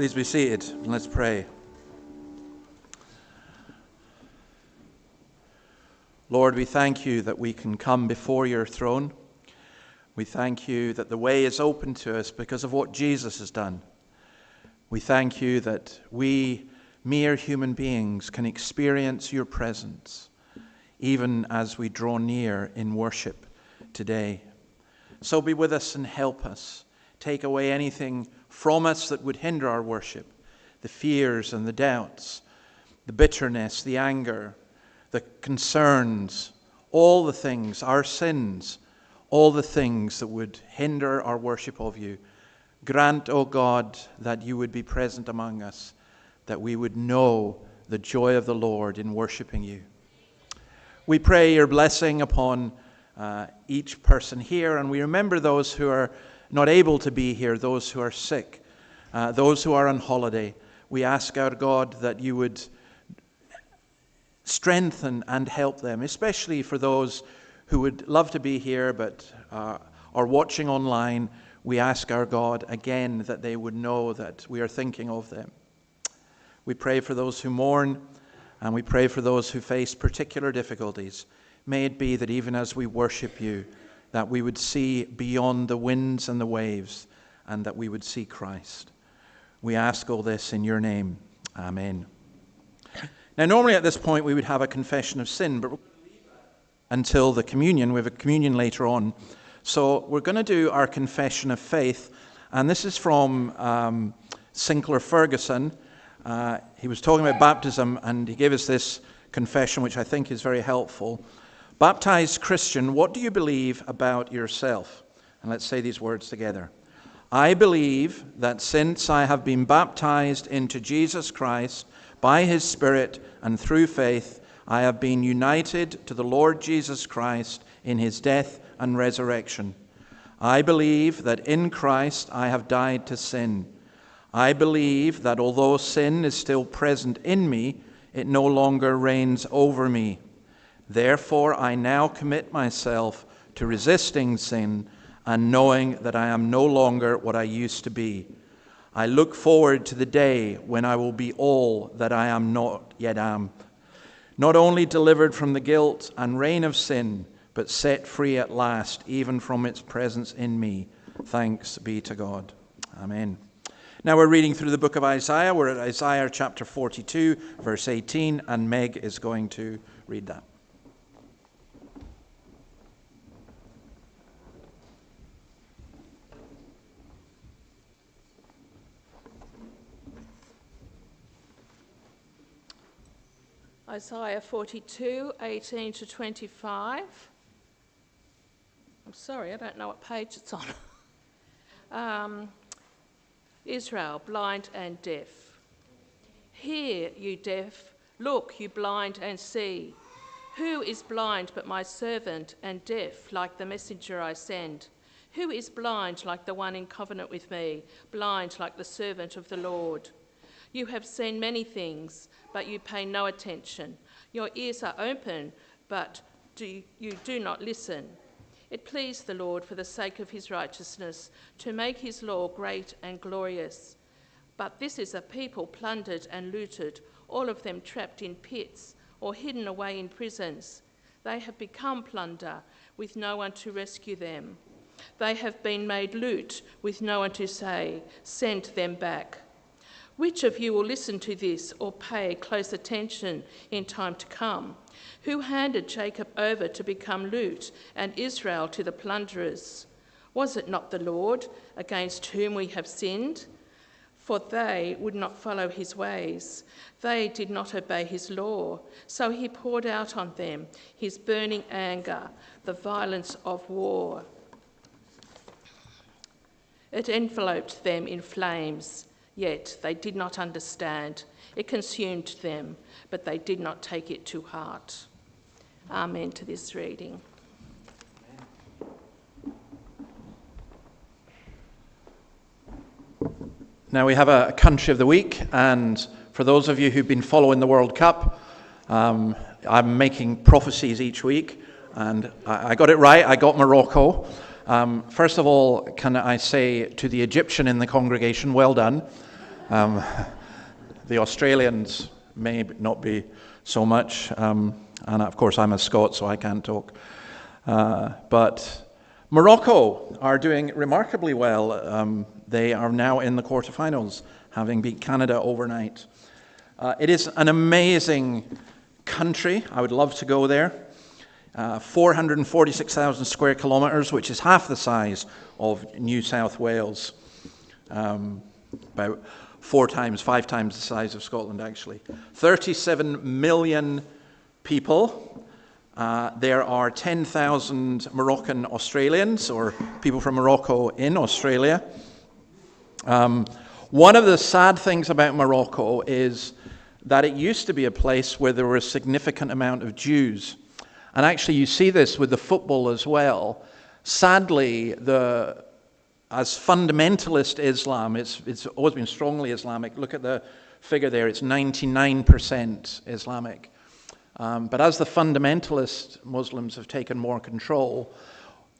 Please be seated and let's pray. Lord, we thank you that we can come before your throne. We thank you that the way is open to us because of what Jesus has done. We thank you that we, mere human beings, can experience your presence, even as we draw near in worship today. So be with us and help us. Take away anything from us that would hinder our worship, the fears and the doubts, the bitterness, the anger, the concerns, all the things, our sins, all the things that would hinder our worship of you. Grant, O God, that you would be present among us, that we would know the joy of the Lord in worshiping you. We pray your blessing upon each person here, and we remember those who are not able to be here, those who are sick, those who are on holiday. We ask our God that you would strengthen and help them, especially for those who would love to be here but are watching online. We ask our God again that they would know that we are thinking of them. We pray for those who mourn, and we pray for those who face particular difficulties. May it be that even as we worship you, that we would see beyond the winds and the waves, and that we would see Christ. We ask all this in your name. Amen. Now, normally at this point we would have a confession of sin, but until the communion, we have a communion later on. So we're going to do our confession of faith, and this is from Sinclair Ferguson. He was talking about baptism, and he gave us this confession, which I think is very helpful. Baptized Christian, what do you believe about yourself? And let's say these words together. I believe that since I have been baptized into Jesus Christ by his Spirit and through faith, I have been united to the Lord Jesus Christ in his death and resurrection. I believe that in Christ I have died to sin. I believe that although sin is still present in me, it no longer reigns over me. Therefore, I now commit myself to resisting sin and knowing that I am no longer what I used to be. I look forward to the day when I will be all that I am not yet am, not only delivered from the guilt and reign of sin, but set free at last, even from its presence in me. Thanks be to God. Amen. Now we're reading through the book of Isaiah. We're at Isaiah chapter 42, verse 18, and Meg is going to read that. Isaiah 42, 18 to 25. I'm sorry, I don't know what page it's on. Israel, blind and deaf. Hear, you deaf. Look, you blind and see. Who is blind but my servant, and deaf like the messenger I send? Who is blind like the one in covenant with me, blind like the servant of the Lord? You have seen many things, but you pay no attention. Your ears are open, but you do not listen. It pleased the Lord for the sake of his righteousness to make his law great and glorious. But this is a people plundered and looted, all of them trapped in pits or hidden away in prisons. They have become plunder with no one to rescue them. They have been made loot with no one to say, send them back. Which of you will listen to this or pay close attention in time to come? Who handed Jacob over to become loot and Israel to the plunderers? Was it not the Lord against whom we have sinned? For they would not follow his ways. They did not obey his law. So he poured out on them his burning anger, the violence of war. It enveloped them in flames. Yet they did not understand. It consumed them, but they did not take it to heart. Amen to this reading. Now we have a country of the week, and for those of you who've been following the World Cup, I'm making prophecies each week, and I got it right. I got Morocco. First of all, can I say to the Egyptian in the congregation, well done. The Australians may not be so much, and of course I'm a Scot, so I can't talk. But Morocco are doing remarkably well. They are now in the quarterfinals, having beat Canada overnight. It is an amazing country. I would love to go there. 446,000 square kilometres, which is half the size of New South Wales. About 5 times the size of Scotland, actually. 37 million people. There are 10,000 Moroccan Australians, or people from Morocco in Australia. One of the sad things about Morocco is that it used to be a place where there were a significant amount of Jews. And actually you see this with the football as well. Sadly, as fundamentalist Islam, it's always been strongly Islamic. Look at the figure there, it's 99% Islamic. But as the fundamentalist Muslims have taken more control,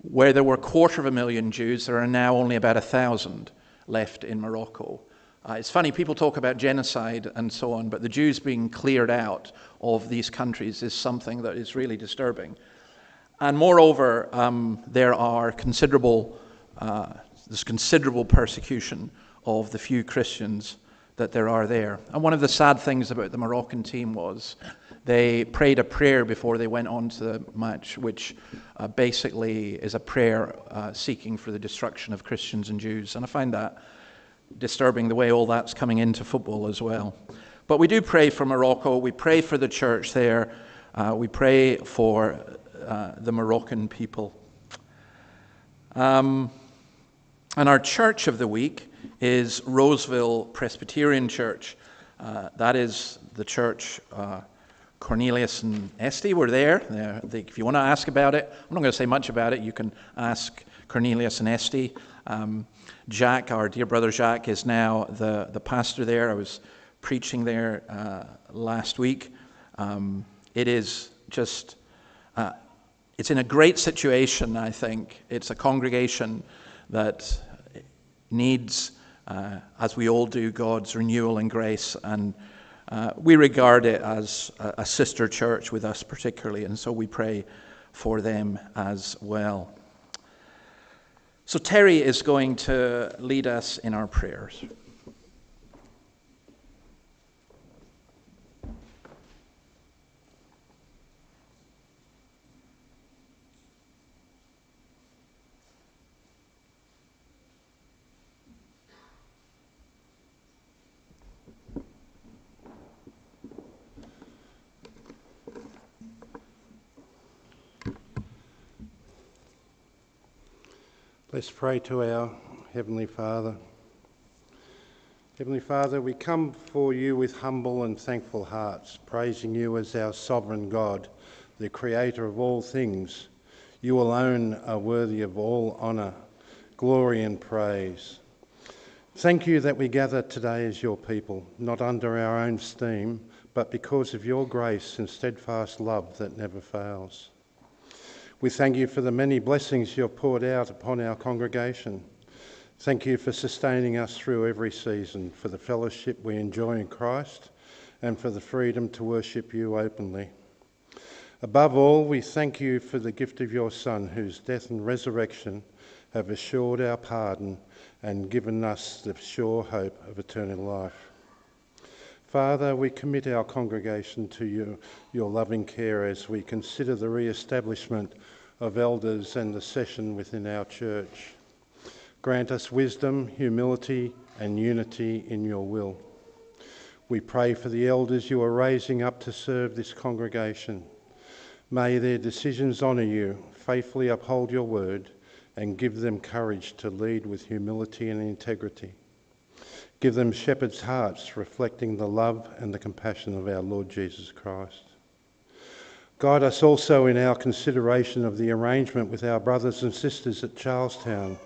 where there were 250,000 Jews, there are now only about 1,000 left in Morocco. It's funny, people talk about genocide and so on, but the Jews being cleared out of these countries is something that is really disturbing. And moreover, there's considerable persecution of the few Christians that there are there. And one of the sad things about the Moroccan team was they prayed a prayer before they went on to the match, which basically is a prayer seeking for the destruction of Christians and Jews. And I find that disturbing, the way all that's coming into football as well. But we do pray for Morocco. We pray for the church there. We pray for the Moroccan people. And our church of the week is Roseville Presbyterian Church. That is the church. Cornelius and Esty were there. If you want to ask about it, I'm not going to say much about it. You can ask Cornelius and Esty. Jack, our dear brother Jack, is now the pastor there. I was preaching there last week. It is just, it's in a great situation, I think. It's a congregation that needs, as we all do, God's renewal and grace, and we regard it as a sister church with us particularly, and so we pray for them as well. So Terry is going to lead us in our prayers. Let's pray to our Heavenly Father. Heavenly Father, we come before you with humble and thankful hearts, praising you as our sovereign God, the creator of all things. You alone are worthy of all honour, glory and praise. Thank you that we gather today as your people, not under our own steam, but because of your grace and steadfast love that never fails. We thank you for the many blessings you have poured out upon our congregation. Thank you for sustaining us through every season, for the fellowship we enjoy in Christ, and for the freedom to worship you openly. Above all, we thank you for the gift of your Son, whose death and resurrection have assured our pardon and given us the sure hope of eternal life. Father, we commit our congregation to you, your loving care as we consider the re-establishment of elders and the session within our church. Grant us wisdom, humility and unity in your will. We pray for the elders you are raising up to serve this congregation. May their decisions honour you, faithfully uphold your word, and give them courage to lead with humility and integrity. Give them shepherds' hearts reflecting the love and the compassion of our Lord Jesus Christ. Guide us also in our consideration of the arrangement with our brothers and sisters at Charlestown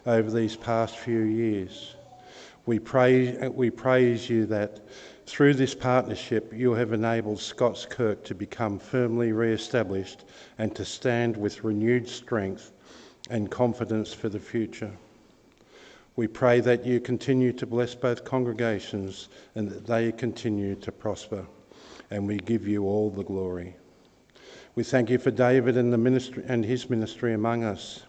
over these past few years. We praise you that through this partnership you have enabled Scots Kirk to become firmly re-established and to stand with renewed strength and confidence for the future. We pray that you continue to bless both congregations and that they continue to prosper, and we give you all the glory. We thank you for David and the ministry and his ministry among us.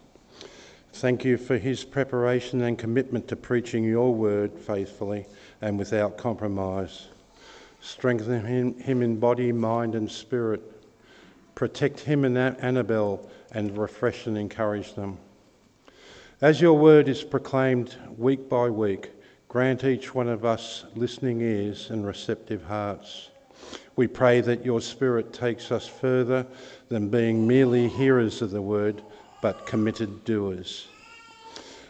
Thank you for his preparation and commitment to preaching your word faithfully and without compromise. Strengthen him in body, mind and spirit. Protect him and Annabelle and refresh and encourage them. As your word is proclaimed week by week, grant each one of us listening ears and receptive hearts. We pray that your Spirit takes us further than being merely hearers of the word, but committed doers.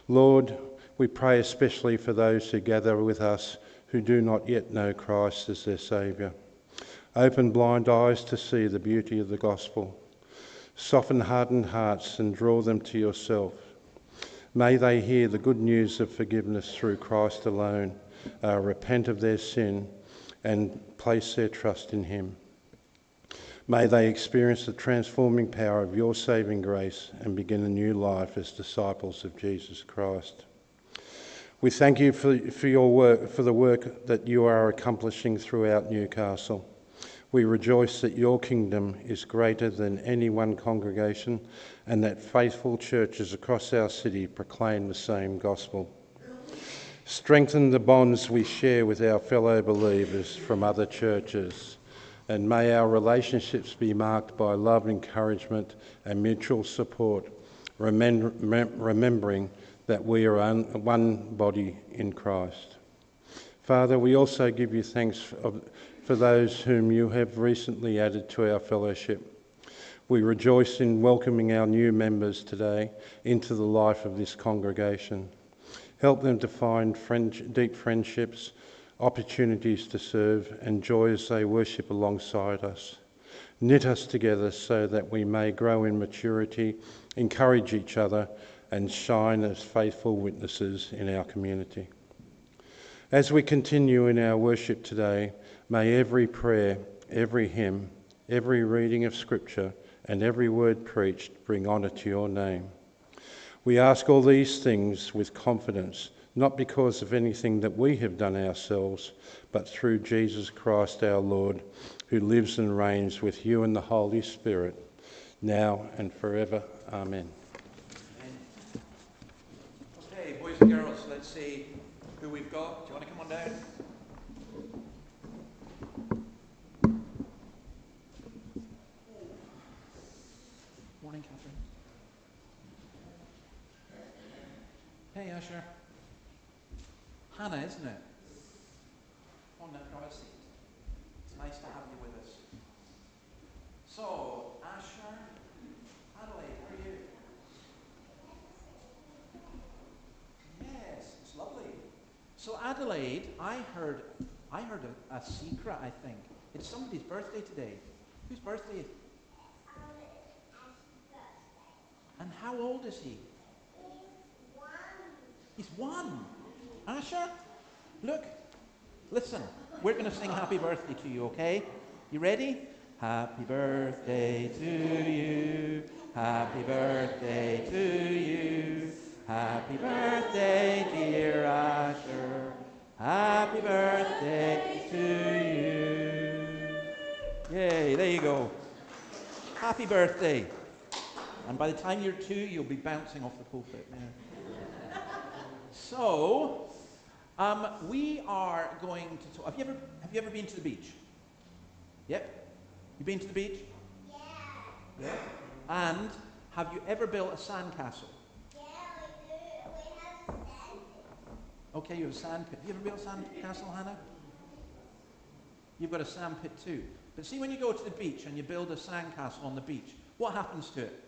Lord, we pray especially for those who gather with us who do not yet know Christ as their Saviour. Open blind eyes to see the beauty of the gospel. Soften hardened hearts and draw them to yourself. May they hear the good news of forgiveness through Christ alone, repent of their sin and place their trust in him. May they experience the transforming power of your saving grace and begin a new life as disciples of Jesus Christ. We thank you for your work, for the work that you are accomplishing throughout Newcastle. We rejoice that your kingdom is greater than any one congregation and that faithful churches across our city proclaim the same gospel. Strengthen the bonds we share with our fellow believers from other churches, and may our relationships be marked by love, encouragement and mutual support, remembering that we are one body in Christ. Father, we also give you thanks for those whom you have recently added to our fellowship. We rejoice in welcoming our new members today into the life of this congregation. Help them to find deep friendships, opportunities to serve, and joy as they worship alongside us. Knit us together so that we may grow in maturity, encourage each other, and shine as faithful witnesses in our community. As we continue in our worship today, may every prayer, every hymn, every reading of Scripture, and every word preached bring honour to your name. We ask all these things with confidence, not because of anything that we have done ourselves, but through Jesus Christ our Lord, who lives and reigns with you in the Holy Spirit, now and forever. Amen. Okay, boys and girls, let's see who we've got. Do you want to come on down? Morning, Catherine. Hey, Usher. Hannah, isn't it? Come on now, grab a seat. It's nice to have you with us. So, Asher, Adelaide, how are you? Yes, it's lovely. So, Adelaide, I heard a secret, I think. It's somebody's birthday today. Whose birthday is it? And how old is he? He's one. Asher, look, listen. We're going to sing happy birthday to you, okay? You ready? Happy birthday to you. Happy birthday to you. Happy birthday, dear Asher. Happy birthday to you. Yay, there you go. Happy birthday. And by the time you're 2, you'll be bouncing off the pulpit. Yeah. So, we are going to talk. Have you ever been to the beach? Yep. You been to the beach? Yeah. Yeah. And have you ever built a sandcastle? Yeah, we do. We have a sand pit. Okay, you have a sand pit. Have you ever built a sandcastle, Hannah? You've got a sand pit too. But see, when you go to the beach and you build a sandcastle on the beach, what happens to it?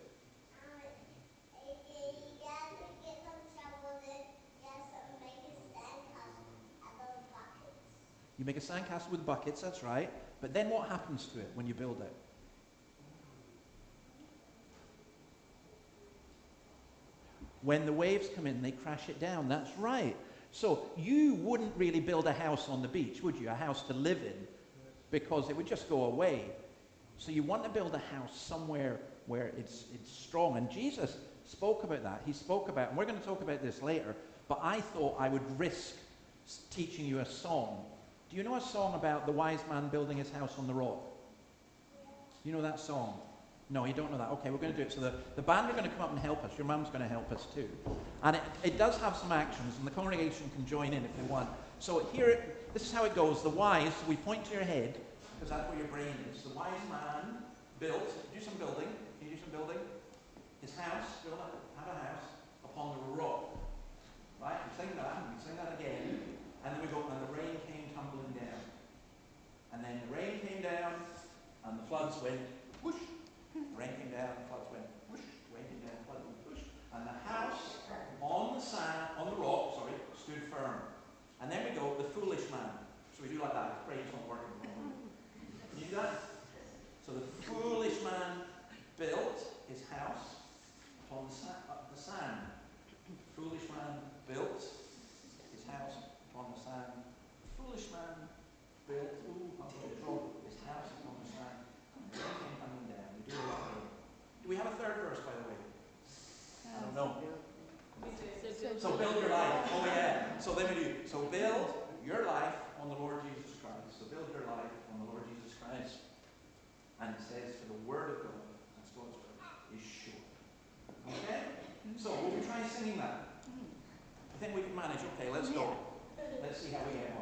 You make a sandcastle with buckets, that's right. But then what happens to it when you build it? When the waves come in, they crash it down. That's right. So you wouldn't really build a house on the beach, would you? A house to live in, because it would just go away. So you want to build a house somewhere where it's strong. And Jesus spoke about that. He spoke about, and we're going to talk about this later, but I thought I would risk teaching you a song. Do you know a song about the wise man building his house on the rock? You know that song? No, you don't know that. Okay, we're going to do it. So the band are going to come up and help us. Your mum's going to help us too. And it does have some actions, and the congregation can join in if they want. So here, this is how it goes. The wise, we point to your head, because that's where your brain is. The wise man built, do some building. Can you do some building? His house, have a house, upon the rock. Right? We sing that again. And then we go, and the rain came tumbling down. And then the rain came down, and the floods went whoosh. Rain came down, floods went whoosh. Rain came down, floods went whoosh. And the house on the rock, stood firm. And then we go, the foolish man. So we do like that. Brains not working. Can you do that? So the foolish man built his house upon the sand. The foolish man built his house upon the sand. The foolish man built his house upon the sand. The rain came coming down. We do it again. Do we have a third verse, by the way? I don't know. So build your life. Oh yeah. So then we do. So build your life on the Lord Jesus Christ. So build your life on the Lord Jesus Christ. And it says, for the word of God, that's God's word, is sure. Okay? So we'll be trying singing that. I think we can manage. Okay, let's go. Let's see how we get on.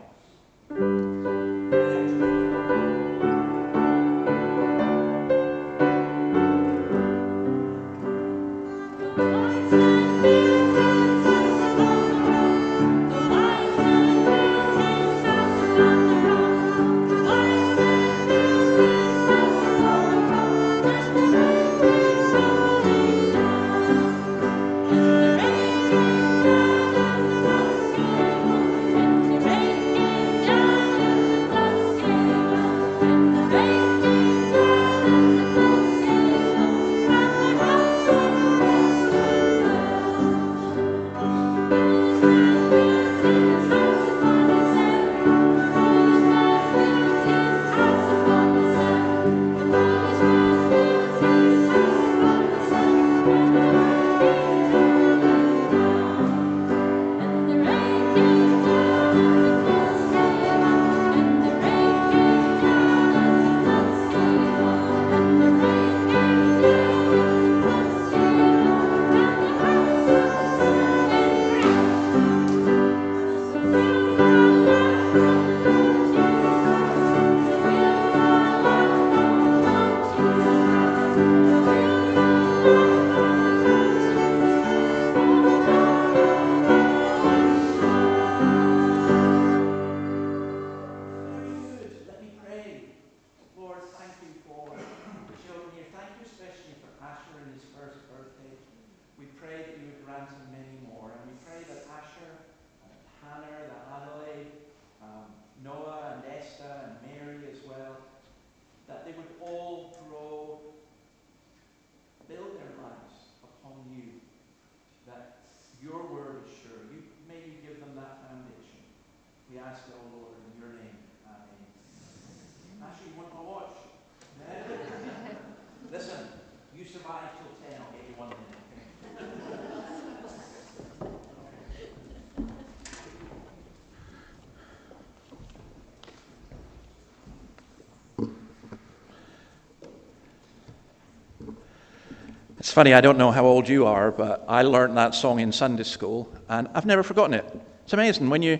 It's funny, I don't know how old you are, but I learned that song in Sunday school, and I've never forgotten it. It's amazing. When you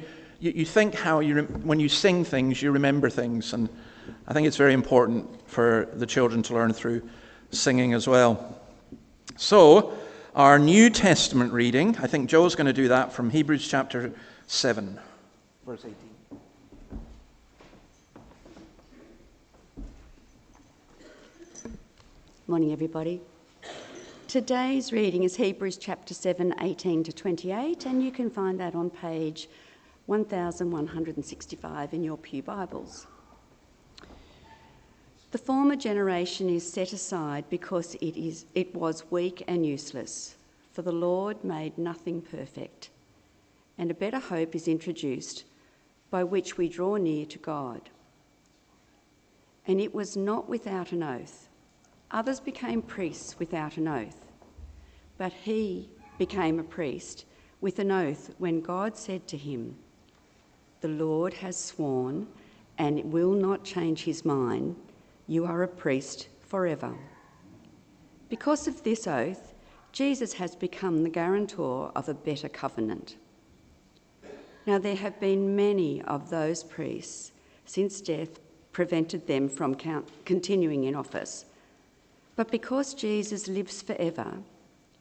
think how when you sing things, you remember things, and I think it's very important for the children to learn through singing as well. So, our New Testament reading, I think Joe's going to do that from Hebrews chapter 7, verse 18. Morning, everybody. Today's reading is Hebrews chapter 7, 18 to 28, and you can find that on page 1165 in your pew Bibles. The former generation is set aside because it was weak and useless, for the Lord made nothing perfect, and a better hope is introduced by which we draw near to God. And it was not without an oath. Others became priests without an oath, but he became a priest with an oath when God said to him, "The Lord has sworn and will not change his mind, you are a priest forever." Because of this oath, Jesus has become the guarantor of a better covenant. Now there have been many of those priests since death prevented them from continuing in office. But because Jesus lives forever,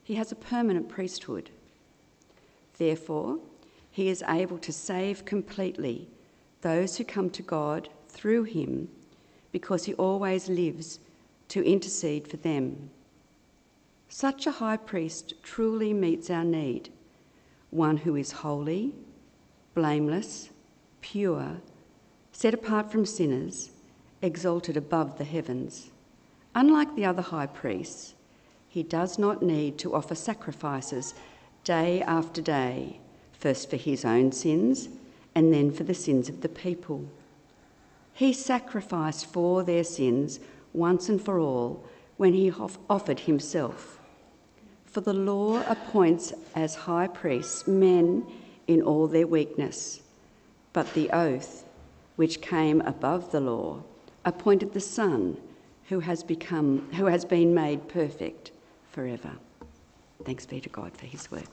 he has a permanent priesthood. Therefore, he is able to save completely those who come to God through him, because he always lives to intercede for them. Such a high priest truly meets our need, one who is holy, blameless, pure, set apart from sinners, exalted above the heavens. Unlike the other high priests, he does not need to offer sacrifices day after day, first for his own sins and then for the sins of the people. He sacrificed for their sins once and for all when he offered himself. For the law appoints as high priests men in all their weakness, but the oath, which came above the law, appointed the Son, who has been made perfect forever. Thanks be to God for his word.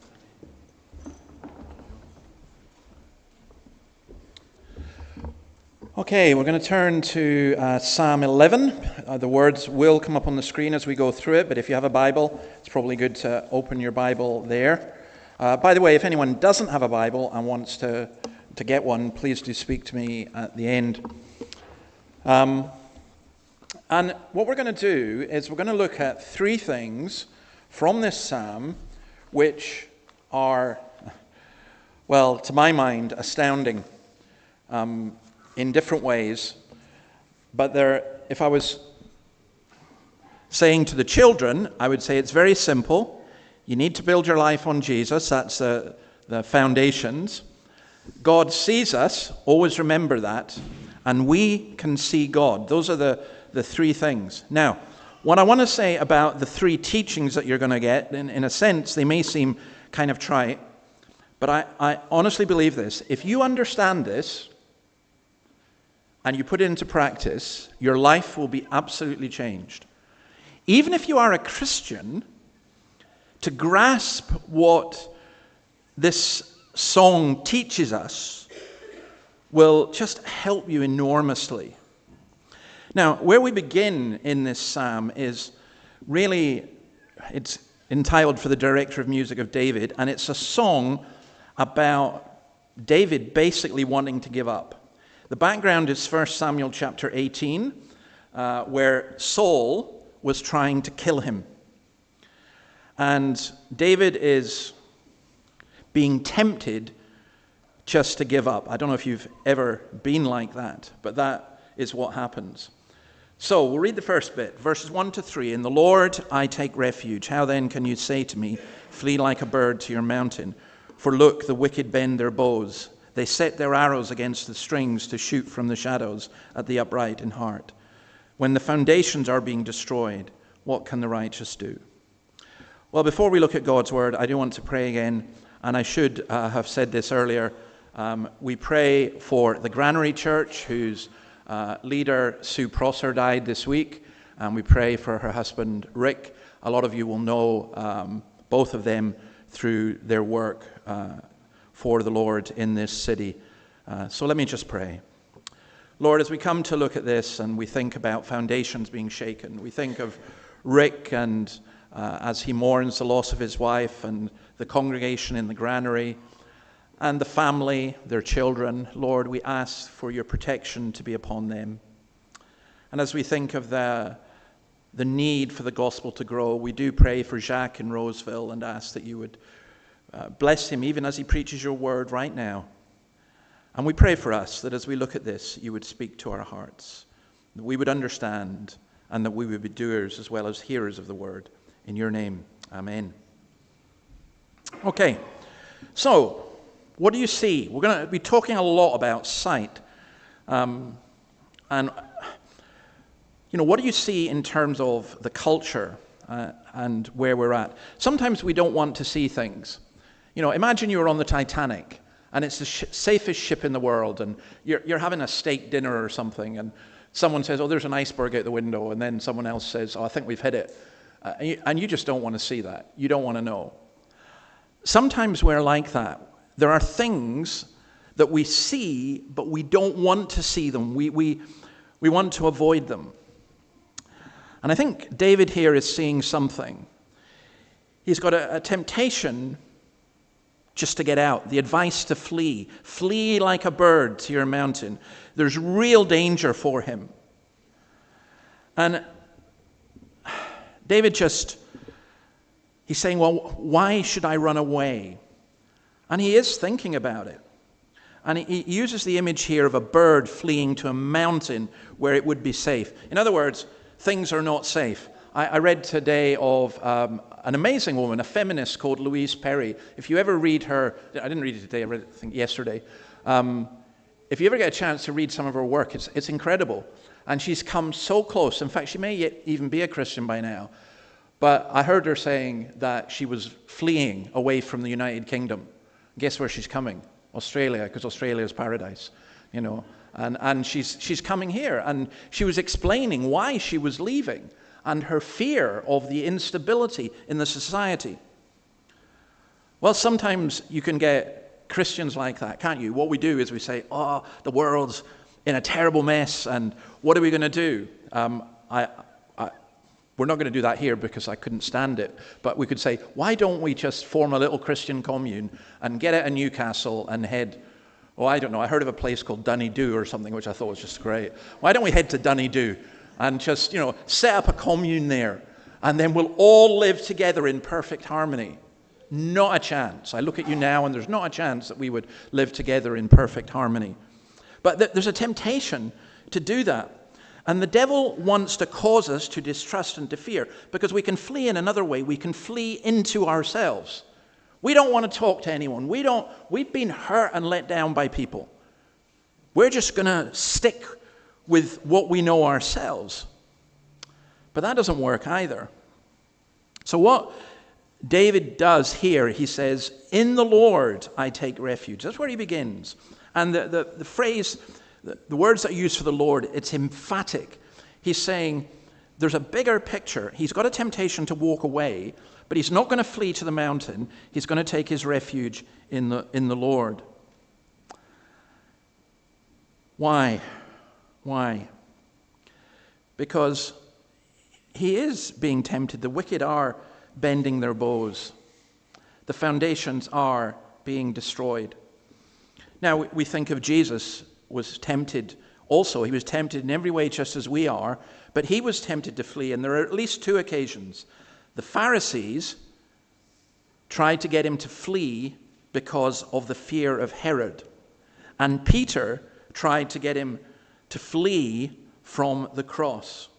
Okay, we're going to turn to Psalm 11. The words will come up on the screen as we go through it, but if you have a Bible, it's probably good to open your Bible there. By the way, if anyone doesn't have a Bible and wants to get one, please do speak to me at the end. And what we're going to do is we're going to look at three things from this psalm which are, well, to my mind, astounding in different ways. But if I was saying to the children, I would say it's very simple. You need to build your life on Jesus. That's the foundations. God sees us. Always remember that. And we can see God. Those are the three things. Now, what I want to say about the three teachings that you're going to get, in a sense, they may seem kind of trite, but I honestly believe this. If you understand this and you put it into practice, your life will be absolutely changed. Even if you are a Christian, to grasp what this song teaches us will just help you enormously. Now, where we begin in this psalm is really, it's entitled For the Director of Music of David, and it's a song about David basically wanting to give up. The background is 1 Samuel chapter 18, where Saul was trying to kill him. And David is being tempted just to give up. I don't know if you've ever been like that, but that is what happens. So we'll read the first bit, verses 1 to 3. In the Lord I take refuge. How then can you say to me, flee like a bird to your mountain? For look, the wicked bend their bows. They set their arrows against the strings to shoot from the shadows at the upright in heart. When the foundations are being destroyed, what can the righteous do? Well, before we look at God's word, I do want to pray again, and I should have said this earlier. We pray for the Granary Church, whose leader, Sue Prosser, died this week, and we pray for her husband, Rick. A lot of you will know both of them through their work for the Lord in this city. So let me just pray. Lord, as we come to look at this and we think about foundations being shaken, we think of Rick and as he mourns the loss of his wife, and the congregation in the Granary and the family, their children. Lord, we ask for your protection to be upon them. And as we think of the need for the gospel to grow, we do pray for Jacques in Roseville and ask that you would bless him even as he preaches your word right now. And we pray for us that as we look at this, you would speak to our hearts, that we would understand, and that we would be doers as well as hearers of the word. In your name, amen. Okay, so what do you see? We're going to be talking a lot about sight. And, what do you see in terms of the culture and where we're at? Sometimes we don't want to see things. Imagine you were on the Titanic, and it's the safest ship in the world, and you're having a steak dinner or something, and someone says, oh, there's an iceberg out the window, and then someone else says, oh, I think we've hit it. And you just don't want to see that. You don't want to know. Sometimes we're like that. There are things that we see, but we don't want to see them. We want to avoid them. And I think David here is seeing something. He's got a temptation just to get out, the advice to flee. Flee like a bird to your mountain. There's real danger for him. And David he's saying, well, why should I run away? And he is thinking about it. And he uses the image here of a bird fleeing to a mountain where it would be safe. In other words, things are not safe. I read today of an amazing woman, a feminist called Louise Perry. If you ever read her, I didn't read it today, I read it, I think, yesterday. If you ever get a chance to read some of her work, it's incredible. And she's come so close. In fact, she may even be a Christian by now. But I heard her saying that she was fleeing away from the United Kingdom. Guess where she's coming? Australia, because Australia is paradise, And she's coming here. And she was explaining why she was leaving and her fear of the instability in the society. Well, sometimes you can get Christians like that, can't you? What we do is we say, oh, the world's in a terrible mess, and what are we going to do? We're not going to do that here because I couldn't stand it. But we could say, why don't we just form a little Christian commune and get out of Newcastle and head, I don't know, I heard of a place called Dunedoo or something, which I thought was just great. Why don't we head to Dunedoo and just, set up a commune there, and then we'll all live together in perfect harmony? Not a chance. I look at you now, and there's not a chance that we would live together in perfect harmony. But there's a temptation to do that. And the devil wants to cause us to distrust and to fear, because we can flee in another way. We can flee into ourselves. We don't want to talk to anyone. We've been hurt and let down by people. We're just going to stick with what we know ourselves. But that doesn't work either. So what David does here, he says, in the Lord I take refuge. That's where he begins. And the phrase, the words that are used for the Lord, it's emphatic. He's saying there's a bigger picture. He's got a temptation to walk away, but he's not going to flee to the mountain. He's going to take his refuge in the Lord. Why? Why? Because he is being tempted. The wicked are bending their bows. The foundations are being destroyed. Now, we think of Jesus was tempted also. He was tempted in every way just as we are, but he was tempted to flee, and there are at least two occasions. The Pharisees tried to get him to flee because of the fear of Herod, and Peter tried to get him to flee from the cross.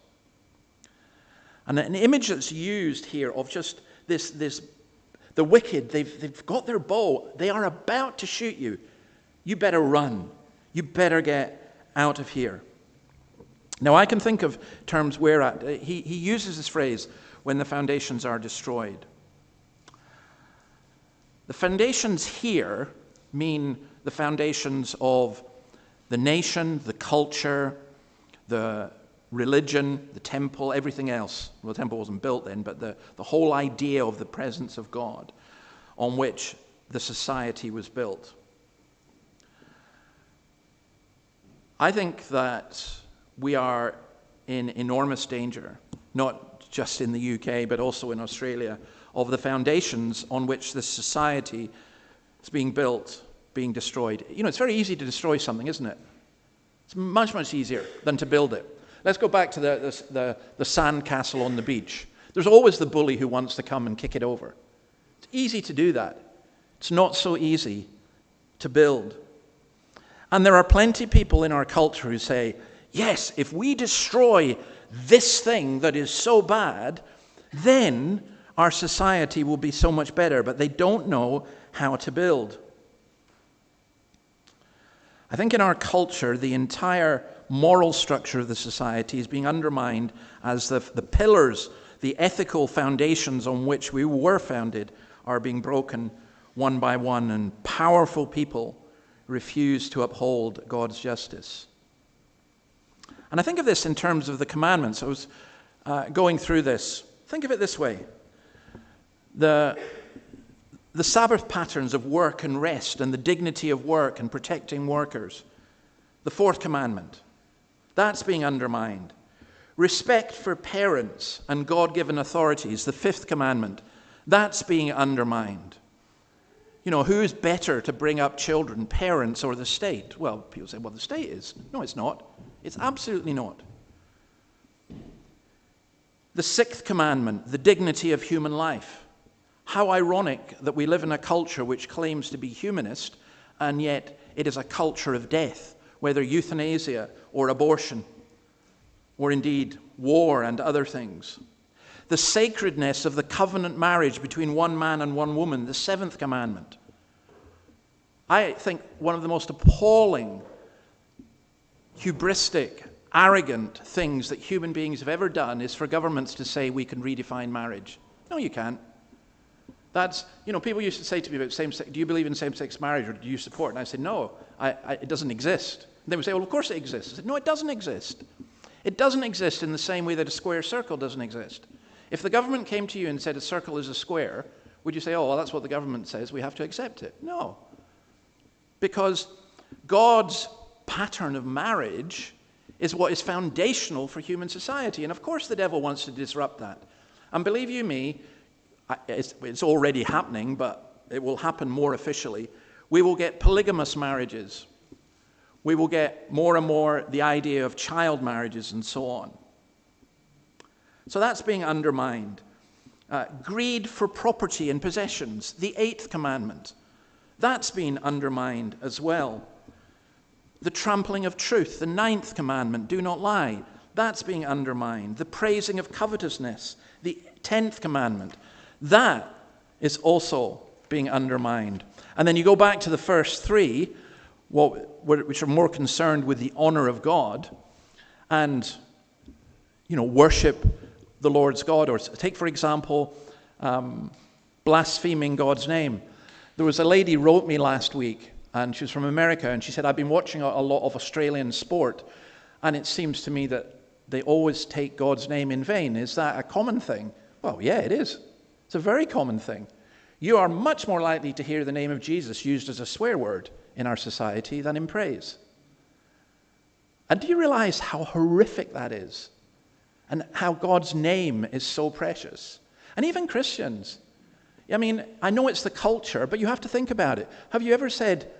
And an image that's used here of just this the wicked, they've got their bow, they are about to shoot you. You better run. You better get out of here. Now, I can think of terms where he uses this phrase, when the foundations are destroyed. The foundations here mean the foundations of the nation, the culture, the religion, the temple, everything else. Well, the temple wasn't built then, but the whole idea of the presence of God on which the society was built. I think that we are in enormous danger, not just in the UK, but also in Australia, of the foundations on which this society is being built, being destroyed. It's very easy to destroy something, isn't it? It's much, much easier than to build it. Let's go back to the sand castle on the beach. There's always the bully who wants to come and kick it over. It's easy to do that. It's not so easy to build. And there are plenty of people in our culture who say, yes, if we destroy this thing that is so bad, then our society will be so much better. But they don't know how to build. I think in our culture, the entire moral structure of the society is being undermined as the pillars, the ethical foundations on which we were founded, are being broken one by one, and powerful people refuse to uphold God's justice. And I think of this in terms of the commandments. I was going through this. Think of it this way. The Sabbath patterns of work and rest and the dignity of work and protecting workers. The fourth commandment. That's being undermined. Respect for parents and God-given authorities. The fifth commandment. That's being undermined. You know, who is better to bring up children, parents or the state? Well, people say, well, the state is. No, it's not. It's absolutely not. The sixth commandment, the dignity of human life. How ironic that we live in a culture which claims to be humanist, and yet it is a culture of death, whether euthanasia or abortion, or indeed war and other things. The sacredness of the covenant marriage between one man and one woman, the seventh commandment. I think one of the most appalling, hubristic, arrogant things that human beings have ever done is for governments to say we can redefine marriage. No, you can't. That's, you know, people used to say to me about same-sex, do you believe in same-sex marriage or do you support? And I said, no, it doesn't exist. And they would say, well, of course it exists. I said, no, it doesn't exist. It doesn't exist in the same way that a square circle doesn't exist. If the government came to you and said a circle is a square, would you say, oh, well, that's what the government says, we have to accept it? No. Because God's pattern of marriage is what is foundational for human society. And of course the devil wants to disrupt that. And believe you me, it's already happening, but it will happen more officially. We will get polygamous marriages. We will get more and more the idea of child marriages and so on. So that's being undermined. Greed for property and possessions, the eighth commandment. That's been undermined as well. The trampling of truth, the ninth commandment, do not lie. That's being undermined. The praising of covetousness, the 10th commandment. That is also being undermined. And then you go back to the first three, which are more concerned with the honor of God and, you know, worship the Lord's God. Or take, for example, blaspheming God's name. There was a lady who wrote me last week, and she was from America, and she said, I've been watching a lot of Australian sport, and it seems to me that they always take God's name in vain. Is that a common thing? Well, yeah, it is. It's a very common thing. You are much more likely to hear the name of Jesus used as a swear word in our society than in praise. And do you realize how horrific that is? And how God's name is so precious? And even Christians. I mean, I know it's the culture, but you have to think about it. Have you ever said,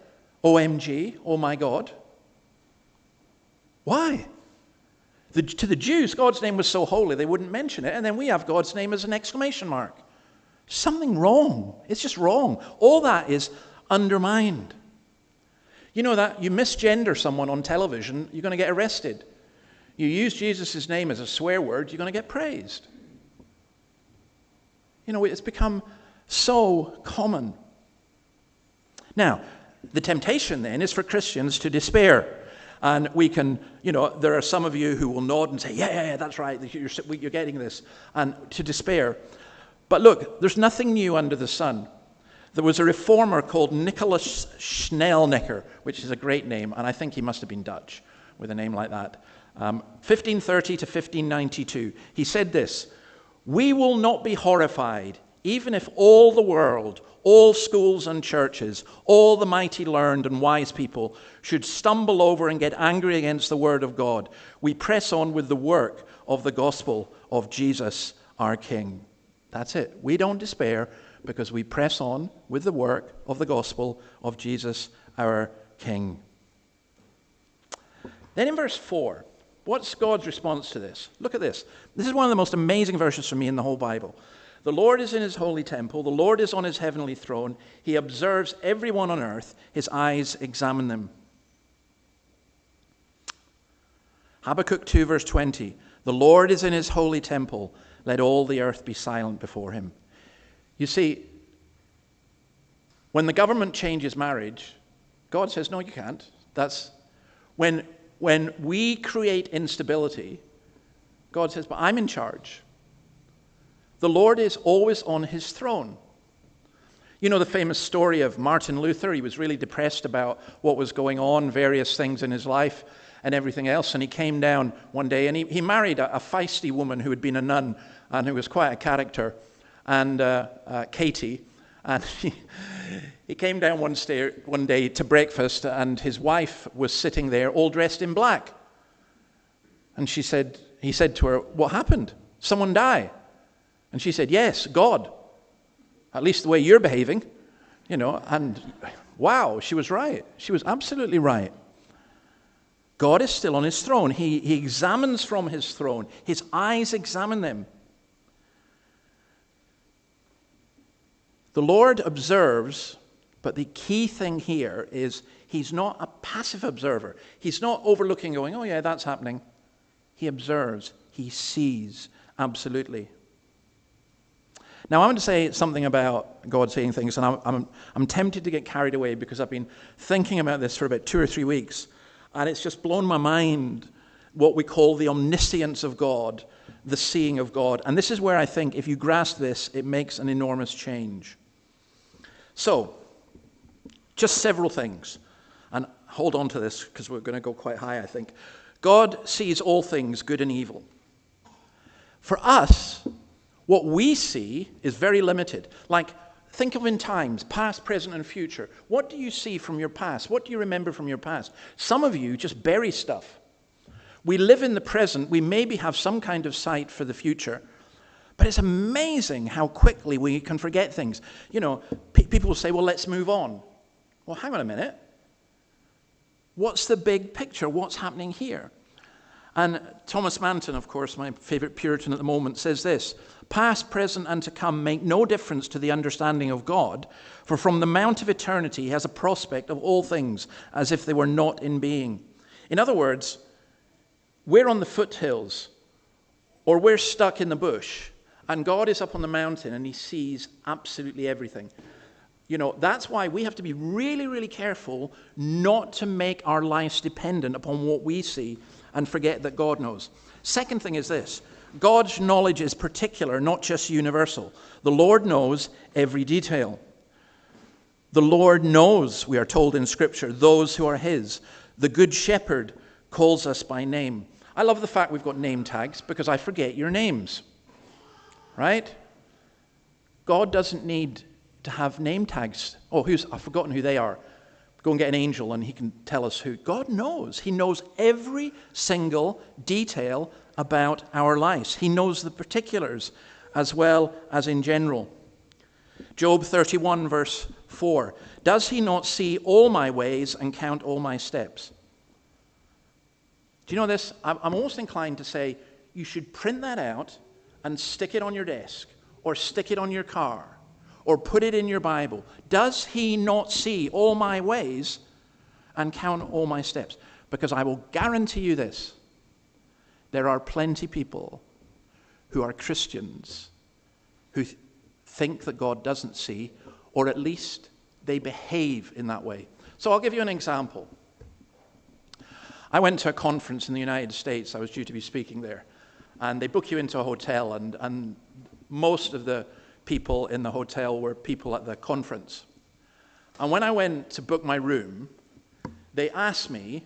OMG, oh my God? Why? To the Jews, God's name was so holy they wouldn't mention it, and then we have God's name as an exclamation mark. Something wrong. It's just wrong. All that is undermined. You know that you misgender someone on television, you're going to get arrested. You use Jesus' name as a swear word, you're going to get praised. You know, it's become so common. Now, the temptation then is for Christians to despair. And we can, you know, there are some of you who will nod and say, yeah, that's right, you're getting this, and to despair. But look, there's nothing new under the sun. There was a reformer called Nicholas Schnellnecker, which is a great name, and I think he must have been Dutch with a name like that. 1530 to 1592. He said this, we will not be horrified, even if all the world, all schools and churches, all the mighty learned and wise people should stumble over and get angry against the word of God. We press on with the work of the gospel of Jesus our King. That's it. We don't despair because we press on with the work of the gospel of Jesus our King. Then in verse 4, what's God's response to this? Look at this. This is one of the most amazing verses for me in the whole Bible. The Lord is in his holy temple. The Lord is on his heavenly throne. He observes everyone on earth. His eyes examine them. Habakkuk 2 verse 20. The Lord is in his holy temple. Let all the earth be silent before him. You see, when the government changes marriage, God says, no, you can't. That's when we create instability, God says, but I'm in charge. The Lord is always on his throne. You know the famous story of Martin Luther. He was really depressed about what was going on, various things in his life and everything else. And he came down one day and he married a feisty woman who had been a nun and who was quite a character, and Katie. And he came down one day to breakfast, and his wife was sitting there all dressed in black. And he said to her, "What happened? Someone die?" And she said, "Yes, God. At least the way you're behaving." And wow, she was right. She was absolutely right. God is still on his throne. He examines from his throne. His eyes examine them. The Lord observes, but the key thing here is he's not a passive observer. He's not overlooking, going, "Oh yeah, that's happening." He observes. He sees. Absolutely. Now, I want to say something about God seeing things, and I'm tempted to get carried away because I've been thinking about this for about 2 or 3 weeks, and it's just blown my mind what we call the omniscience of God, the seeing of God. And this is where I think if you grasp this, it makes an enormous change. So, just several things, and hold on to this because we're going to go quite high, I think. God sees all things, good and evil. For us, what we see is very limited. Like, think of in times, past, present, and future. What do you see from your past? What do you remember from your past? Some of you just bury stuff. We live in the present. We maybe have some kind of sight for the future. But it's amazing how quickly we can forget things. People will say, "Well, let's move on." Well, hang on a minute. What's the big picture? What's happening here? And Thomas Manton, of course, my favorite Puritan at the moment, says this: "Past, present, and to come make no difference to the understanding of God, for from the mount of eternity he has a prospect of all things as if they were not in being." In other words, we're on the foothills, or we're stuck in the bush, and God is up on the mountain and he sees absolutely everything. That's why we have to be really, really careful not to make our lives dependent upon what we see and forget that God knows. Second thing is this: God's knowledge is particular, not just universal. The Lord knows every detail. The Lord knows, we are told in Scripture, those who are his. The Good Shepherd calls us by name. I love the fact we've got name tags because I forget your names. Right? God doesn't need to have name tags. I've forgotten who they are. Go and get an angel and he can tell us who. God knows. He knows every single detail about our lives. He knows the particulars as well as in general. Job 31 verse 4. "Does he not see all my ways and count all my steps?" Do you know this? I'm almost inclined to say you should print that out and stick it on your desk, or stick it on your car, or put it in your Bible. Does he not see all my ways and count all my steps? Because I will guarantee you this: there are plenty of people who are Christians who think that God doesn't see, or at least they behave in that way. So I'll give you an example. I went to a conference in the United States. I was due to be speaking there. And they book you into a hotel, and most of the people in the hotel were people at the conference. And when I went to book my room, they asked me,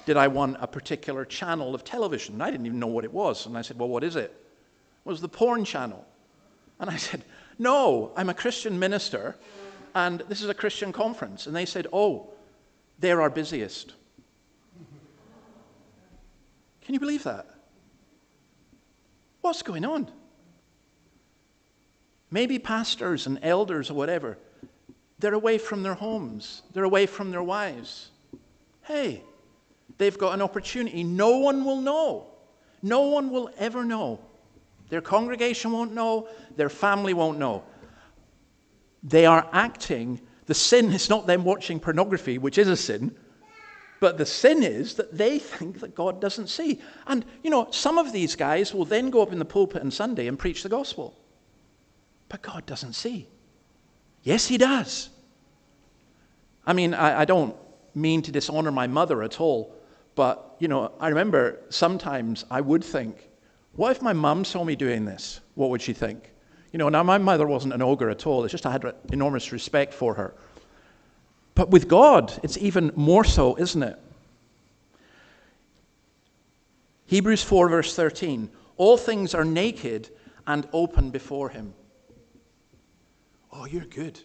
did I want a particular channel of television? I didn't even know what it was. And I said, "Well, what is it?" It was the porn channel. And I said, "No, I'm a Christian minister, and this is a Christian conference." And they said, "Oh, they're our busiest." Can you believe that? What's going on? Maybe pastors and elders or whatever, they're away from their homes. They're away from their wives. Hey, they've got an opportunity. No one will know. No one will ever know. Their congregation won't know. Their family won't know. They are acting. The sin is not them watching pornography, which is a sin. But the sin is that they think that God doesn't see. And, some of these guys will then go up in the pulpit on Sunday and preach the gospel. But God doesn't see. Yes, he does. I mean, I don't mean to dishonor my mother at all. But, I remember sometimes I would think, what if my mum saw me doing this? What would she think? Now my mother wasn't an ogre at all. It's just I had enormous respect for her. But with God, it's even more so, isn't it? Hebrews 4 verse 13. All things are naked and open before him. Oh, you're good.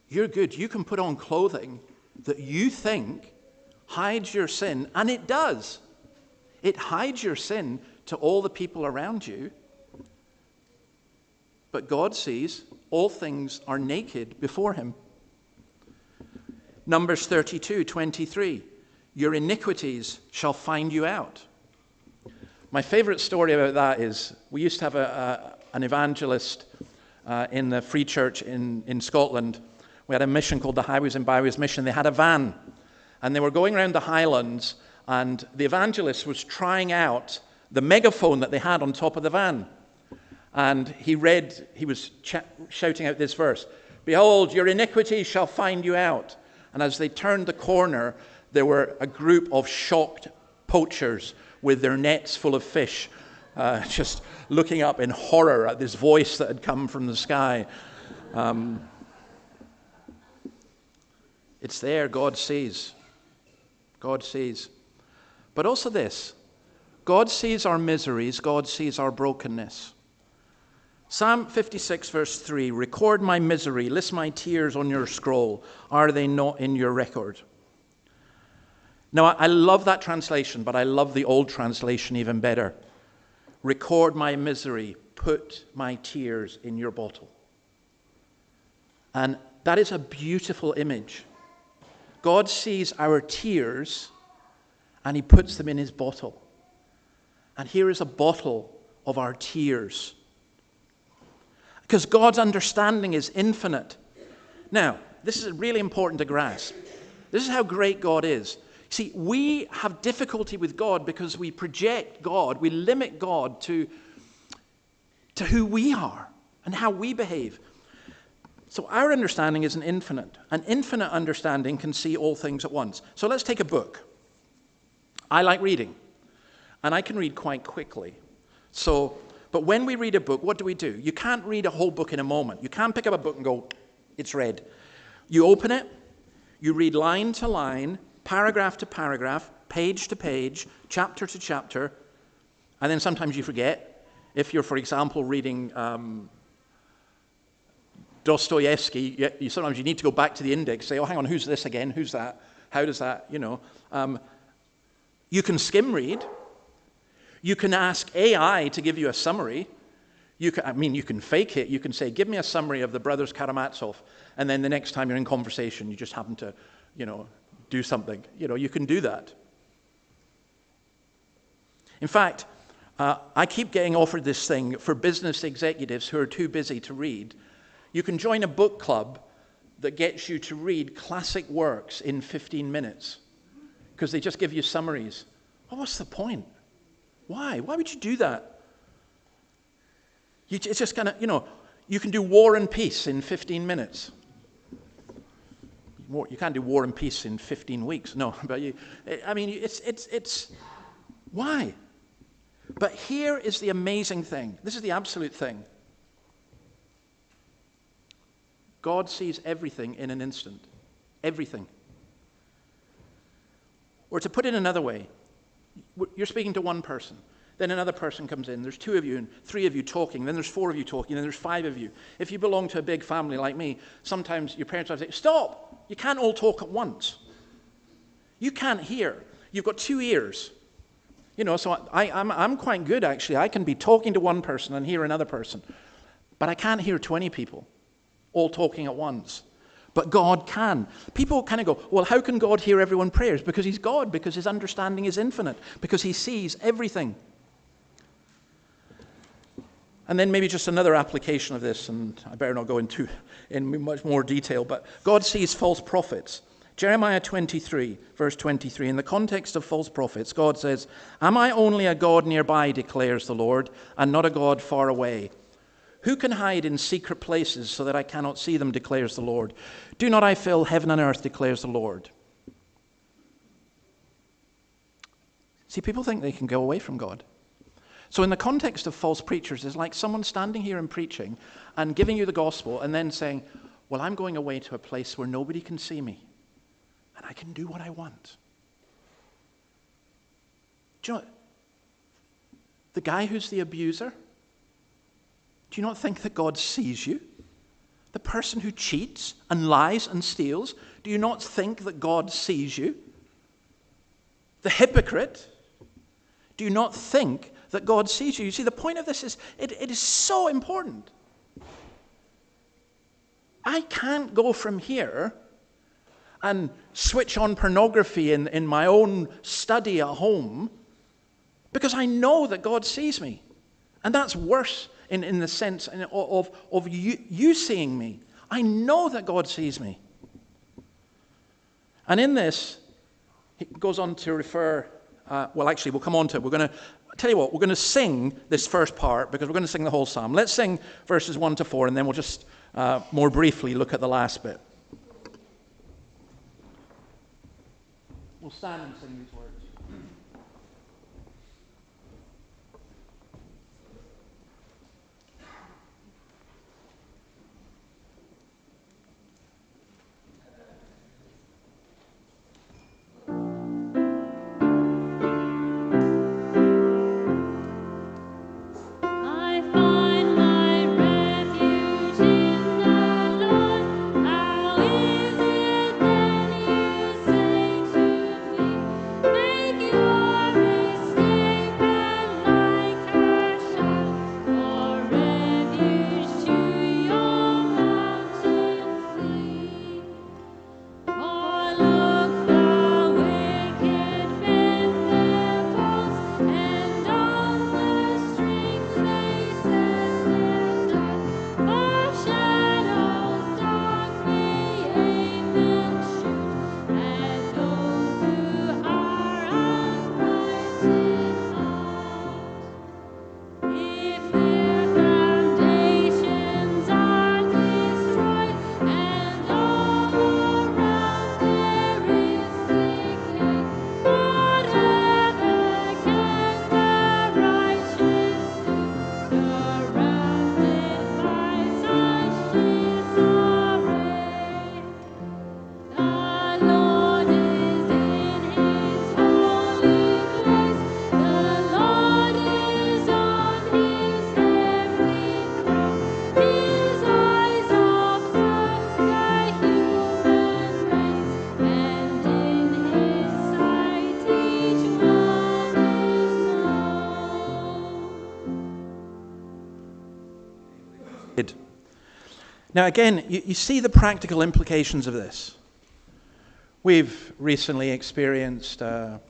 You're good. You can put on clothing that you think hides your sin, and it does. It hides your sin to all the people around you. But God sees all things are naked before him. Numbers 32:23. Your iniquities shall find you out. My favorite story about that is we used to have an evangelist in the Free Church in Scotland. We had a mission called the Highways and Byways Mission. They had a van, and they were going around the Highlands, and the evangelist was trying out the megaphone that they had on top of the van. And he was shouting out this verse, "Behold, your iniquities shall find you out." And as they turned the corner, there were a group of shocked poachers with their nets full of fish, just looking up in horror at this voice that had come from the sky. It's there, God sees. God sees. But also this, God sees our miseries, God sees our brokenness. Psalm 56 verse 3, record my misery, list my tears on your scroll. Are they not in your record? Now, I love that translation, but I love the old translation even better. Record my misery, put my tears in your bottle. And that is a beautiful image. God sees our tears and he puts them in his bottle. And here is a bottle of our tears. Because God's understanding is infinite. Now, this is really important to grasp. This is how great God is. See, we have difficulty with God because we project God, we limit God to who we are and how we behave. So our understanding isn't infinite. An infinite understanding can see all things at once. So let's take a book. I like reading, and I can read quite quickly. But when we read a book, what do? You can't read a whole book in a moment. You can't pick up a book and go, it's read. You open it, you read line to line, paragraph to paragraph, page to page, chapter to chapter, and then sometimes you forget. If you're, for example, reading Dostoevsky, sometimes you need to go back to the index, say, oh, hang on, who's this again? Who's that? How does that, You can skim read. You can ask AI to give you a summary. You can fake it. You can say, give me a summary of the Brothers Karamazov, and then the next time you're in conversation, you just happen to, do something. You can do that. In fact, I keep getting offered this thing for business executives who are too busy to read. You can join a book club that gets you to read classic works in 15 minutes because they just give you summaries. Well, what's the point? Why? Why would you do that? It's just kind of, you can do War and Peace in 15 minutes. You can't do War and Peace in 15 weeks. No, but it's why? But here is the amazing thing. This is the absolute thing. God sees everything in an instant. Everything. Or to put it another way, you're speaking to one person. Then another person comes in. There's 2 of you and 3 of you talking. Then there's 4 of you talking. Then there's 5 of you. If you belong to a big family like me, sometimes your parents will say, stop! You can't all talk at once. You can't hear. You've got 2 ears. So I'm quite good, actually. I can be talking to one person and hear another person. But I can't hear 20 people all talking at once. But God can. People kind of go, well, how can God hear everyone's prayers? Because he's God, because his understanding is infinite, because he sees everything. And then maybe just another application of this, and I better not go into in much more detail, but God sees false prophets. Jeremiah 23, verse 23, in the context of false prophets, God says, am I only a God nearby, declares the Lord, and not a God far away? Who can hide in secret places so that I cannot see them, declares the Lord? Do not I fill heaven and earth, declares the Lord? See, people think they can go away from God. So in the context of false preachers, it's like someone standing here and preaching and giving you the gospel and then saying, well, I'm going away to a place where nobody can see me and I can do what I want. Do you know, the guy who's the abuser, do you not think that God sees you? The person who cheats and lies and steals, do you not think that God sees you? The hypocrite, do you not think that God sees you? You see, the point of this is, it is so important. I can't go from here and switch on pornography in my own study at home because I know that God sees me. And that's worse in the sense of you seeing me. I know that God sees me. And in this, he goes on to refer, we'll come on to it. We're going to, tell you what, we're going to sing this first part because we're going to sing the whole psalm. Let's sing verses 1 to 4 and then we'll just more briefly look at the last bit. We'll stand and sing these words. Now again, you see the practical implications of this. We've recently experienced a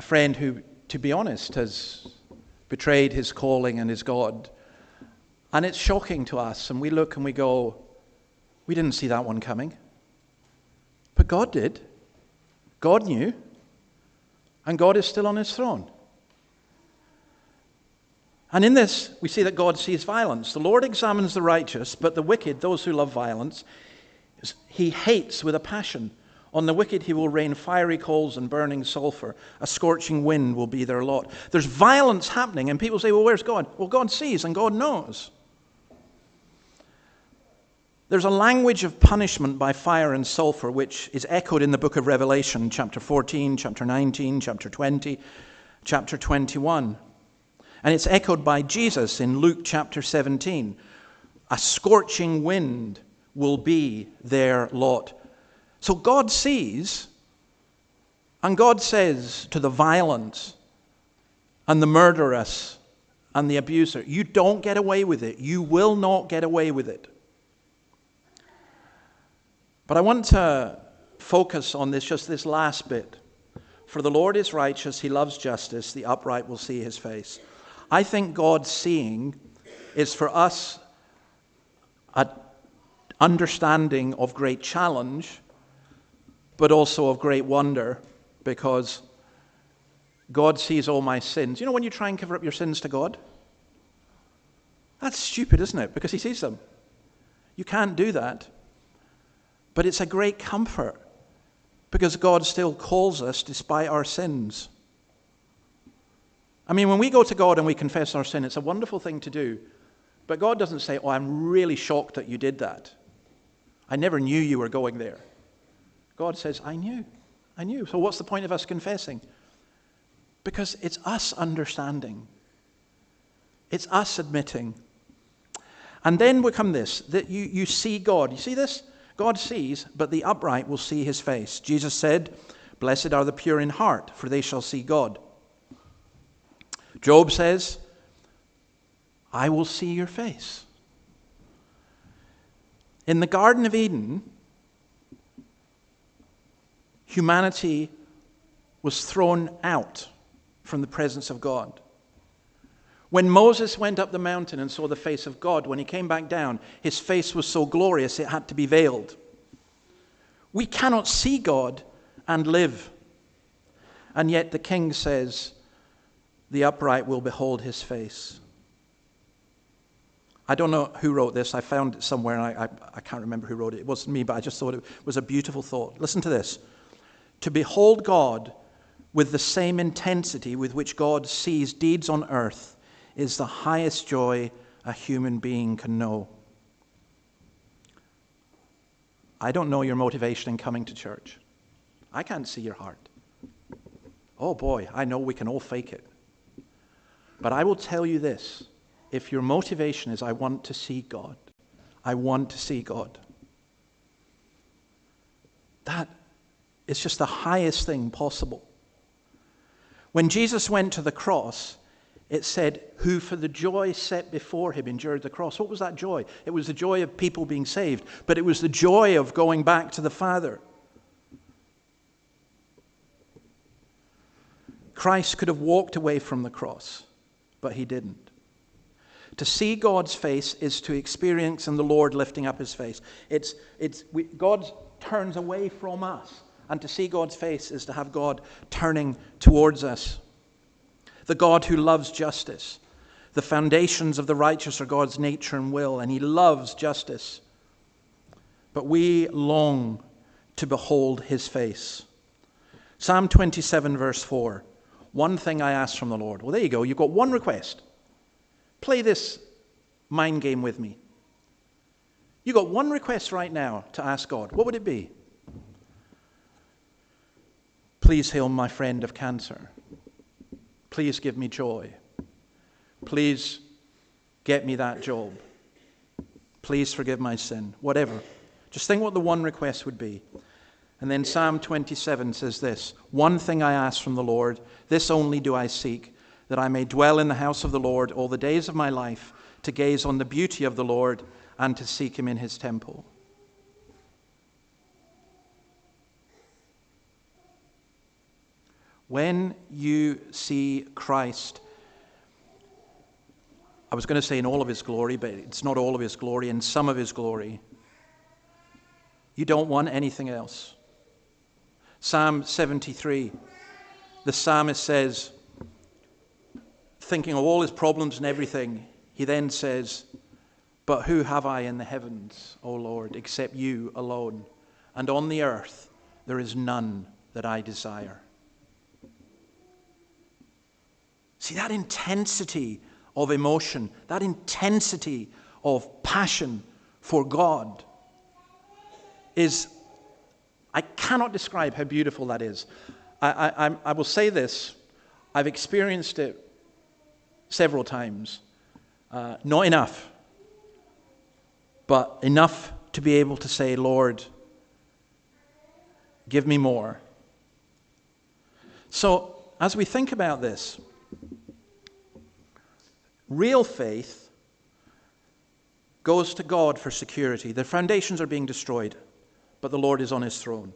friend who, to be honest, has betrayed his calling and his God. And it's shocking to us, and we look and we go, we didn't see that one coming. But God did. God knew. And God is still on his throne. And in this, we see that God sees violence. The Lord examines the righteous, but the wicked, those who love violence, he hates with a passion. On the wicked he will rain fiery coals and burning sulfur. A scorching wind will be their lot. There's violence happening, and people say, well, where's God? Well, God sees and God knows. There's a language of punishment by fire and sulfur, which is echoed in the book of Revelation, chapter 14, chapter 19, chapter 20, chapter 21. And it's echoed by Jesus in Luke chapter 17. A scorching wind will be their lot. So God sees, and God says to the violent and the murderous and the abuser, you don't get away with it. You will not get away with it. But I want to focus on just this last bit. For the Lord is righteous, he loves justice, the upright will see his face. I think God's seeing is for us an understanding of great challenge, but also of great wonder, because God sees all my sins. You know when you try and cover up your sins to God? That's stupid, isn't it? Because he sees them. You can't do that. But it's a great comfort, because God still calls us despite our sins. I mean, when we go to God and we confess our sin, it's a wonderful thing to do. But God doesn't say, oh, I'm really shocked that you did that. I never knew you were going there. God says, I knew. So what's the point of us confessing? Because it's us understanding. It's us admitting. And then will come this, that you see God. You see this? God sees, but the upright will see his face. Jesus said, blessed are the pure in heart, for they shall see God. Job says, I will see your face. In the Garden of Eden, humanity was thrown out from the presence of God. When Moses went up the mountain and saw the face of God, when he came back down, his face was so glorious it had to be veiled. We cannot see God and live. And yet the king says, the upright will behold his face. I don't know who wrote this. I found it somewhere, and I can't remember who wrote it. It wasn't me, but I just thought it was a beautiful thought. Listen to this. To behold God with the same intensity with which God sees deeds on earth is the highest joy a human being can know. I don't know your motivation in coming to church. I can't see your heart. Oh boy, I know we can all fake it. But I will tell you this. If your motivation is, I want to see God, I want to see God, that is just the highest thing possible. When Jesus went to the cross, it said, who for the joy set before him endured the cross. What was that joy? It was the joy of people being saved, but it was the joy of going back to the Father. Christ could have walked away from the cross, but he didn't. To see God's face is to experience in the Lord lifting up his face. God turns away from us, and to see God's face is to have God turning towards us. The God who loves justice. The foundations of the righteous are God's nature and will, and he loves justice. But we long to behold his face. Psalm 27 verse 4. One thing I ask from the Lord. Well, there you go. You've got one request. Play this mind game with me. You've got one request right now to ask God. What would it be? Please heal my friend of cancer. Please give me joy. Please get me that job. Please forgive my sin. Whatever. Just think what the one request would be. And then Psalm 27 says this, one thing I ask from the Lord, this only do I seek, that I may dwell in the house of the Lord all the days of my life, to gaze on the beauty of the Lord and to seek him in his temple. When you see Christ, I was going to say in all of his glory, but it's not all of his glory, in some of his glory, you don't want anything else. Psalm 73, the psalmist says, thinking of all his problems and everything, he then says, but who have I in the heavens, O Lord, except you alone? And on the earth there is none that I desire. See, that intensity of emotion, that intensity of passion for God is, I cannot describe how beautiful that is. I will say this, I've experienced it several times. Not enough, but enough to be able to say, Lord, give me more. So, as we think about this, real faith goes to God for security. The foundations are being destroyed, but the Lord is on his throne.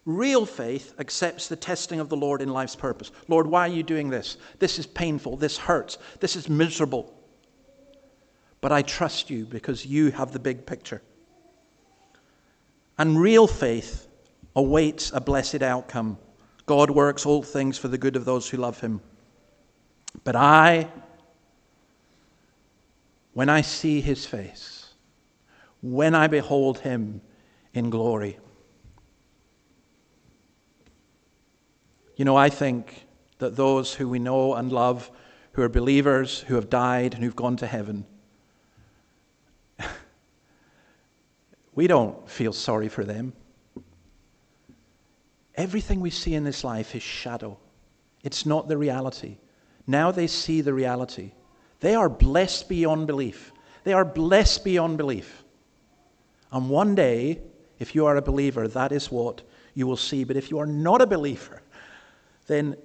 Real faith accepts the testing of the Lord in life's purpose. Lord, why are you doing this? This is painful. This hurts. This is miserable. But I trust you because you have the big picture. And real faith awaits a blessed outcome. God works all things for the good of those who love him. But when I see his face, when I behold him in glory, you know, I think that those who we know and love, who are believers, who have died and who've gone to heaven, we don't feel sorry for them. Everything we see in this life is shadow. It's not the reality. Now they see the reality. They are blessed beyond belief. They are blessed beyond belief. And one day, if you are a believer, that is what you will see. But if you are not a believer, then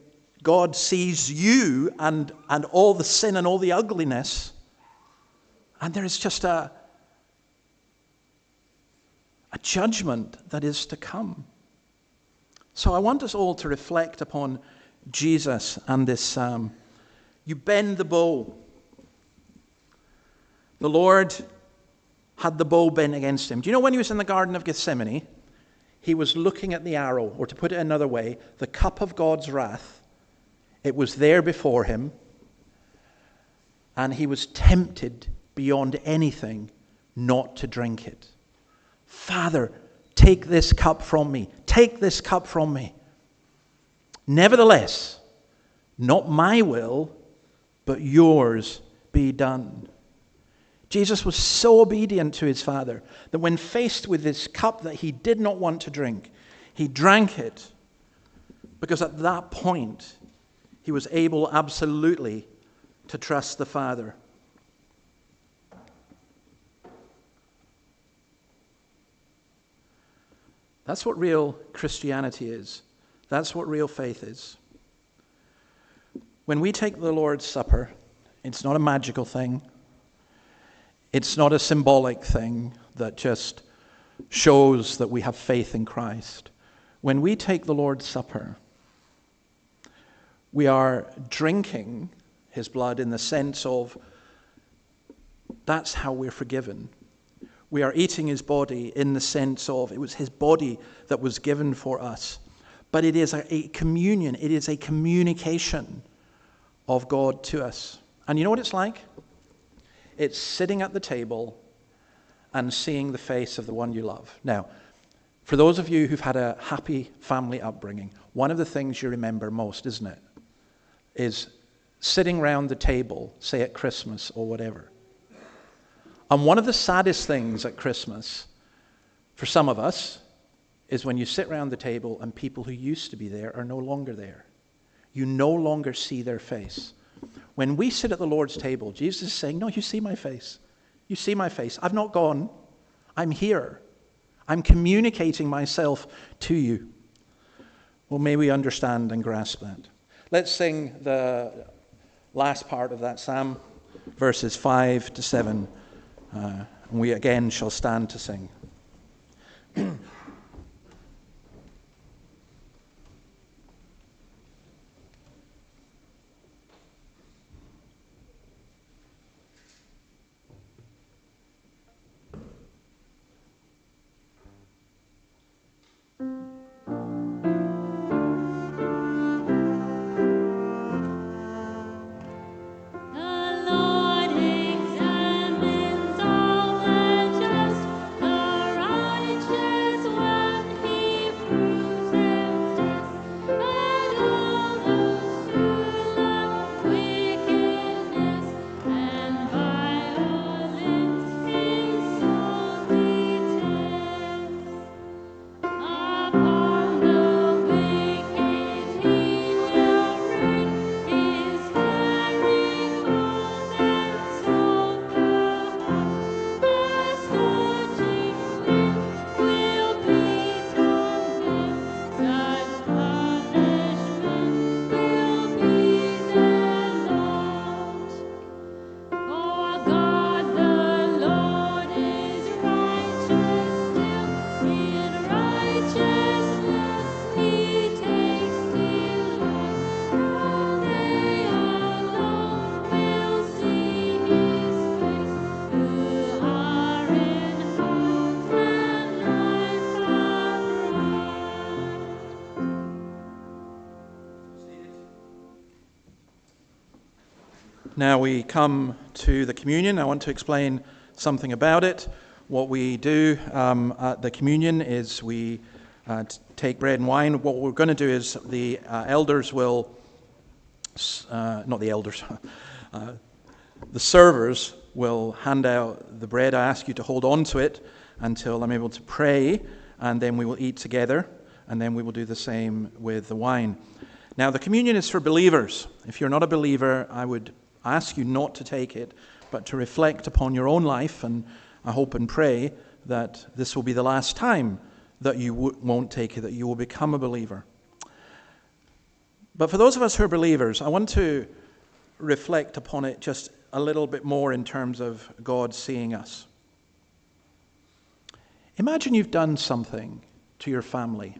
God sees you and all the sin and all the ugliness, and there is just a judgment that is to come. So I want us all to reflect upon Jesus and this psalm. You bend the bow. The Lord had the bow bent against him. Do you know when he was in the Garden of Gethsemane, he was looking at the arrow, or to put it another way, the cup of God's wrath. It was there before him, and he was tempted beyond anything not to drink it. Father, take this cup from me. Take this cup from me. Nevertheless, not my will, but yours be done. Jesus was so obedient to his Father that when faced with this cup that he did not want to drink, he drank it, because at that point he was able absolutely to trust the Father. That's what real Christianity is. That's what real faith is. When we take the Lord's Supper, it's not a magical thing. It's not a symbolic thing that just shows that we have faith in Christ. When we take the Lord's Supper, we are drinking his blood in the sense of that's how we're forgiven. We are eating his body in the sense of it was his body that was given for us. But it is a communion. It is a communication of God to us. And you know what it's like? It's sitting at the table and seeing the face of the one you love. Now, for those of you who've had a happy family upbringing, one of the things you remember most, isn't it, is sitting around the table, say at Christmas or whatever. And one of the saddest things at Christmas, for some of us, is when you sit around the table and people who used to be there are no longer there. You no longer see their face. When we sit at the Lord's table, Jesus is saying, no, you see my face. You see my face. I've not gone. I'm here. I'm communicating myself to you. Well, may we understand and grasp that. Let's sing the last part of that psalm, verses 5 to 7. And we again shall stand to sing. Now we come to the communion. I want to explain something about it. What we do at the communion is we take bread and wine. What we're going to do is the elders will not the elders, the servers will hand out the bread. I ask you to hold on to it until I'm able to pray, and then we will eat together, and then we will do the same with the wine. Now, the communion is for believers. If you're not a believer, I would ask you not to take it, but to reflect upon your own life, and I hope and pray that this will be the last time that you won't take it, that you will become a believer. But for those of us who are believers, I want to reflect upon it just a little bit more in terms of God seeing us. Imagine you've done something to your family,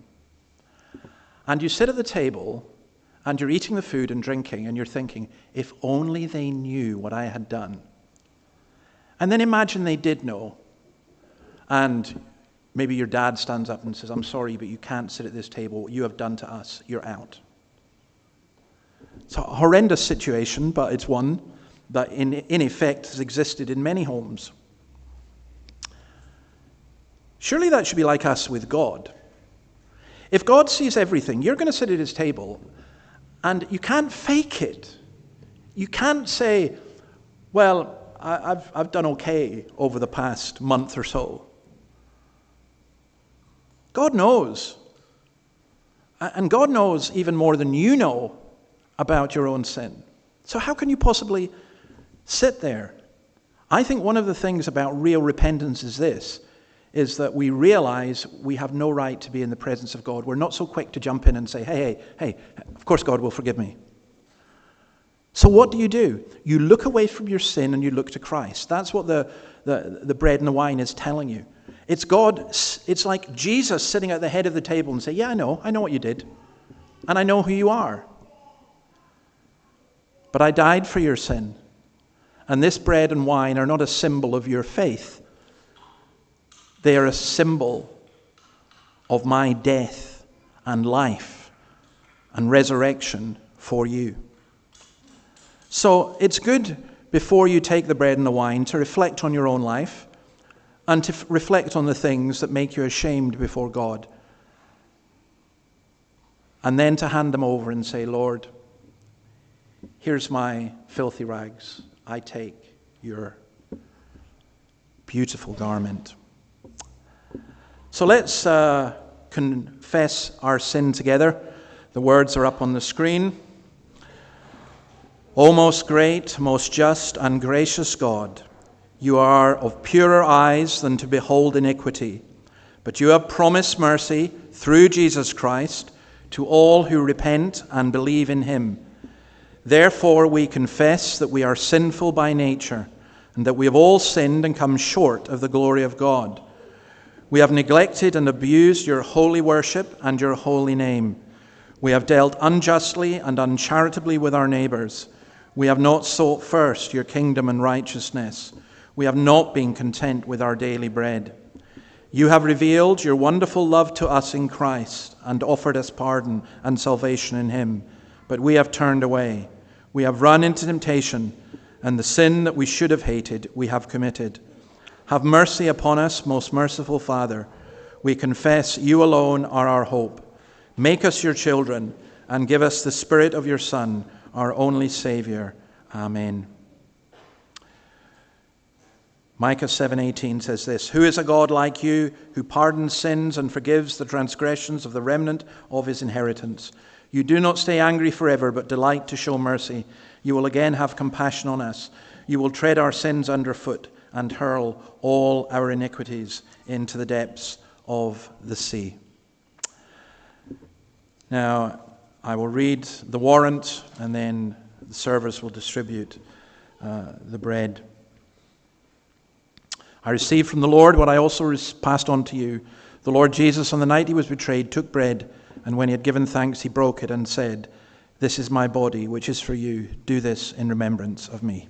and you sit at the table, and you're eating the food and drinking, and you're thinking, if only they knew what I had done. And then imagine they did know, and maybe your dad stands up and says, I'm sorry, but you can't sit at this table. What you have done to us, you're out. It's a horrendous situation, but it's one that in effect has existed in many homes. Surely that should be like us with God. If God sees everything, you're going to sit at his table, and you can't fake it. You can't say, well, I've done okay over the past month or so. God knows. And God knows even more than you know about your own sin. So how can you possibly sit there? I think one of the things about real repentance is this, is that we realize we have no right to be in the presence of God. We're not so quick to jump in and say, hey, of course God will forgive me. So what do? You look away from your sin and you look to Christ. That's what the bread and the wine is telling you. It's God, it's like Jesus sitting at the head of the table and say, yeah, I know what you did. And I know who you are. But I died for your sin. And this bread and wine are not a symbol of your faith. They are a symbol of my death and life and resurrection for you. So it's good before you take the bread and the wine to reflect on your own life and to reflect on the things that make you ashamed before God. And then to hand them over and say, Lord, here's my filthy rags. I take your beautiful garment. So let's confess our sin together. The words are up on the screen. O most great, most just and gracious God, you are of purer eyes than to behold iniquity, but you have promised mercy through Jesus Christ to all who repent and believe in him. Therefore we confess that we are sinful by nature, and that we have all sinned and come short of the glory of God. We have neglected and abused your holy worship and your holy name. We have dealt unjustly and uncharitably with our neighbors. We have not sought first your kingdom and righteousness. We have not been content with our daily bread. You have revealed your wonderful love to us in Christ and offered us pardon and salvation in him. But we have turned away. We have run into temptation, and the sin that we should have hated, we have committed. Have mercy upon us, most merciful Father. We confess you alone are our hope. Make us your children, and give us the Spirit of your Son, our only Savior. Amen. Micah 7:18 says this, Who is a God like you, who pardons sins and forgives the transgressions of the remnant of his inheritance? You do not stay angry forever, but delight to show mercy. You will again have compassion on us. You will tread our sins underfoot and hurl all our iniquities into the depths of the sea. Now, I will read the warrant, and then the servers will distribute the bread. I received from the Lord what I also passed on to you. The Lord Jesus, on the night he was betrayed, took bread, and when he had given thanks, he broke it and said, This is my body, which is for you. Do this in remembrance of me.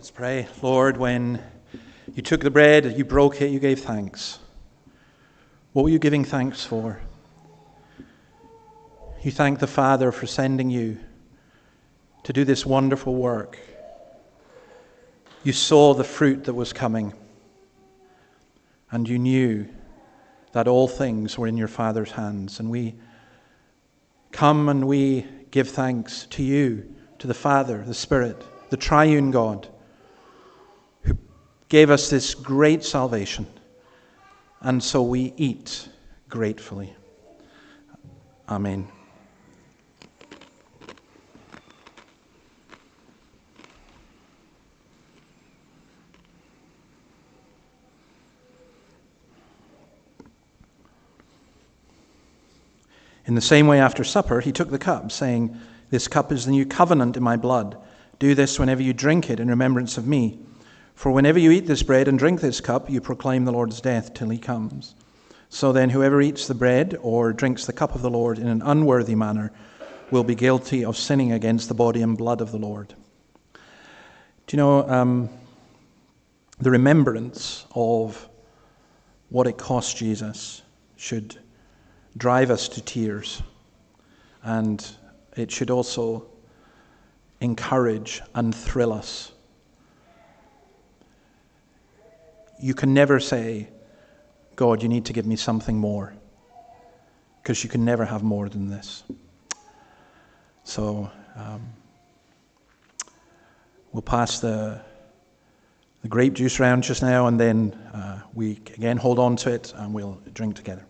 Let's pray. Lord, when you took the bread, you broke it, you gave thanks. What were you giving thanks for? You thanked the Father for sending you to do this wonderful work. You saw the fruit that was coming, and you knew that all things were in your Father's hands. And we come and we give thanks to you, to the Father, the Spirit, the triune God, who gave us this great salvation. And so we eat gratefully. Amen. In the same way, after supper, he took the cup, saying, "This cup is the new covenant in my blood. Do this whenever you drink it in remembrance of me. For whenever you eat this bread and drink this cup, you proclaim the Lord's death till he comes. So then, whoever eats the bread or drinks the cup of the Lord in an unworthy manner will be guilty of sinning against the body and blood of the Lord." Do you know, the remembrance of what it cost Jesus should drive us to tears, and it should also encourage and thrill us. You can never say, "God, you need to give me something more," because you can never have more than this. So we'll pass the grape juice round just now, and then we again hold on to it and we'll drink together.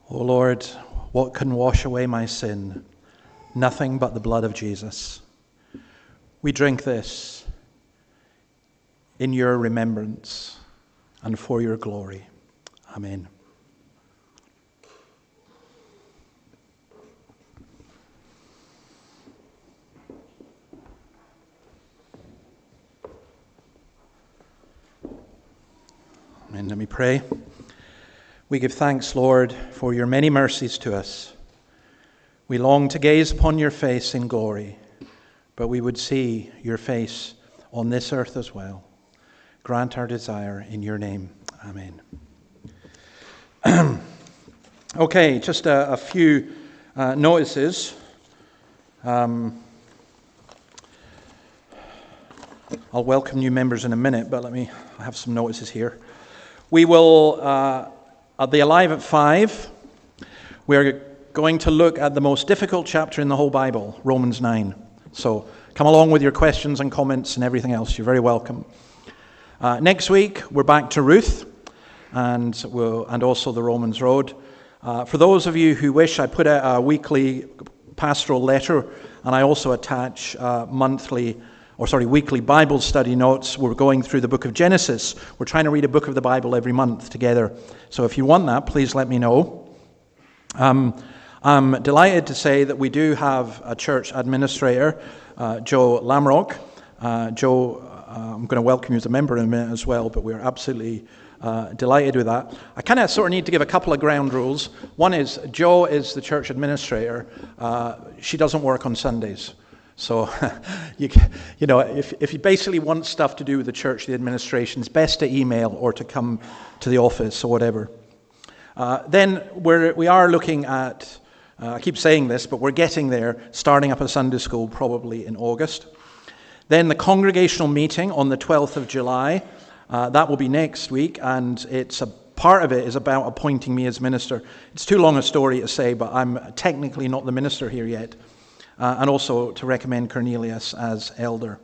O Lord, what can wash away my sin? Nothing but the blood of Jesus. We drink this in your remembrance and for your glory. Amen. Amen. Let me pray. We give thanks, Lord, for your many mercies to us. We long to gaze upon your face in glory, but we would see your face on this earth as well. Grant our desire in your name. Amen. Okay, just a few notices. I'll welcome new members in a minute, but I have some notices here. We will, at the Alive at 5, we're going to look at the most difficult chapter in the whole Bible, Romans 9. So come along with your questions and comments and everything else. You're very welcome. Next week, we're back to Ruth and also the Romans Road. For those of you who wish, I put out a weekly pastoral letter, and I also attach weekly Bible study notes. We're going through the book of Genesis. We're trying to read a book of the Bible every month together. So if you want that, please let me know. I'm delighted to say that we do have a church administrator, Joe Lamrock. Joe, I'm going to welcome you as a member in a minute as well, but we're absolutely delighted with that. I kind of sort of need to give a couple of ground rules. One is, Joe is the church administrator. She doesn't work on Sundays. So, you know, if you basically want stuff to do with the church, the administration, it's best to email or to come to the office or whatever. Then we are looking at, I keep saying this, but we're getting there, starting up a Sunday school probably in August. Then the congregational meeting on the 12th of July, that will be next week, and part of it is about appointing me as minister. It's too long a story to say, but I'm technically not the minister here yet. And also to recommend Cornelius as elder.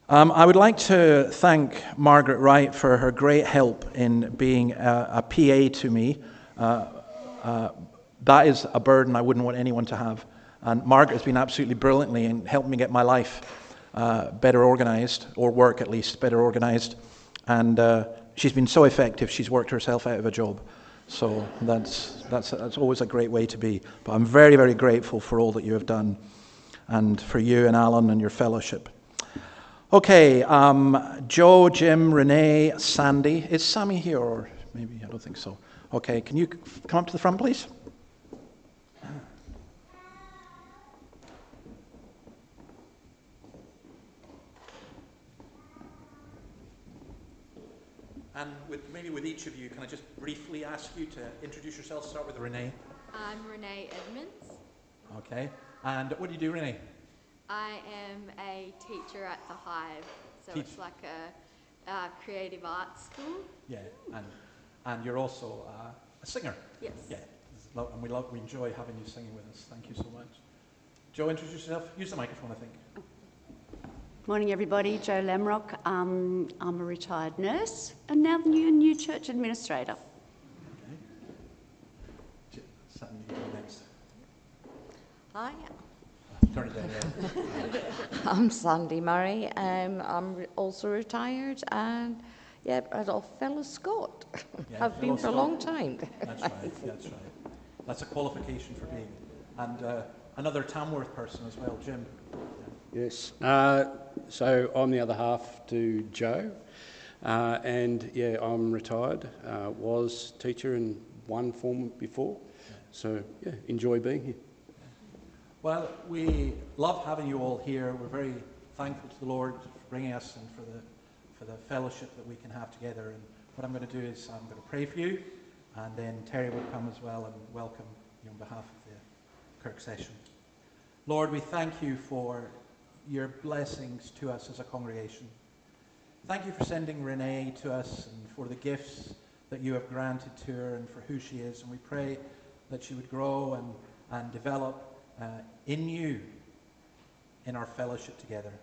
I would like to thank Margaret Wright for her great help in being a PA to me. That is a burden I wouldn't want anyone to have. And Margaret has been absolutely brilliantly in helping me get my life better organized, or work at least better organized. And she's been so effective, she's worked herself out of a job. So that's always a great way to be. But I'm very, very grateful for all that you have done, and for you and Alan and your fellowship. Okay, Joe, Jim, Renee, Sandy. Is Sammy here, or maybe? I don't think so. Okay, can you come up to the front, please? And with each of you, can I just briefly ask you to introduce yourself? Start with Renee. I'm Renee Edmonds. Okay. And what do you do, Renee? I am a teacher at the Hive, so it's like a creative arts school. Yeah, and you're also a singer. Yes. Yeah, and we enjoy having you singing with us. Thank you so much. Joe, introduce yourself. Use the microphone, I think. Morning, everybody. Joe Lamrock. I'm a retired nurse and now the new church administrator. Okay. Sandy, you go next. Hi, Turn it down, yeah. I'm Sandy Murray. I'm also retired, and a fellow Scot. Yeah, I've been for a long time. That's right. That's right. That's a qualification for being. And another Tamworth person as well, Jim. Yeah. Yes. So I'm the other half to Joe, and I'm retired. Was teacher in one form before, so enjoy being here. Well, we love having you all here. We're very thankful to the Lord for bringing us and for the fellowship that we can have together. And what I'm going to do is I'm going to pray for you, and then Terry will come as well and welcome you on behalf of the Kirk session. Lord, we thank you for your blessings to us as a congregation. Thank you for sending Renee to us and for the gifts that you have granted to her and for who she is. And we pray that she would grow and develop in you, in our fellowship together.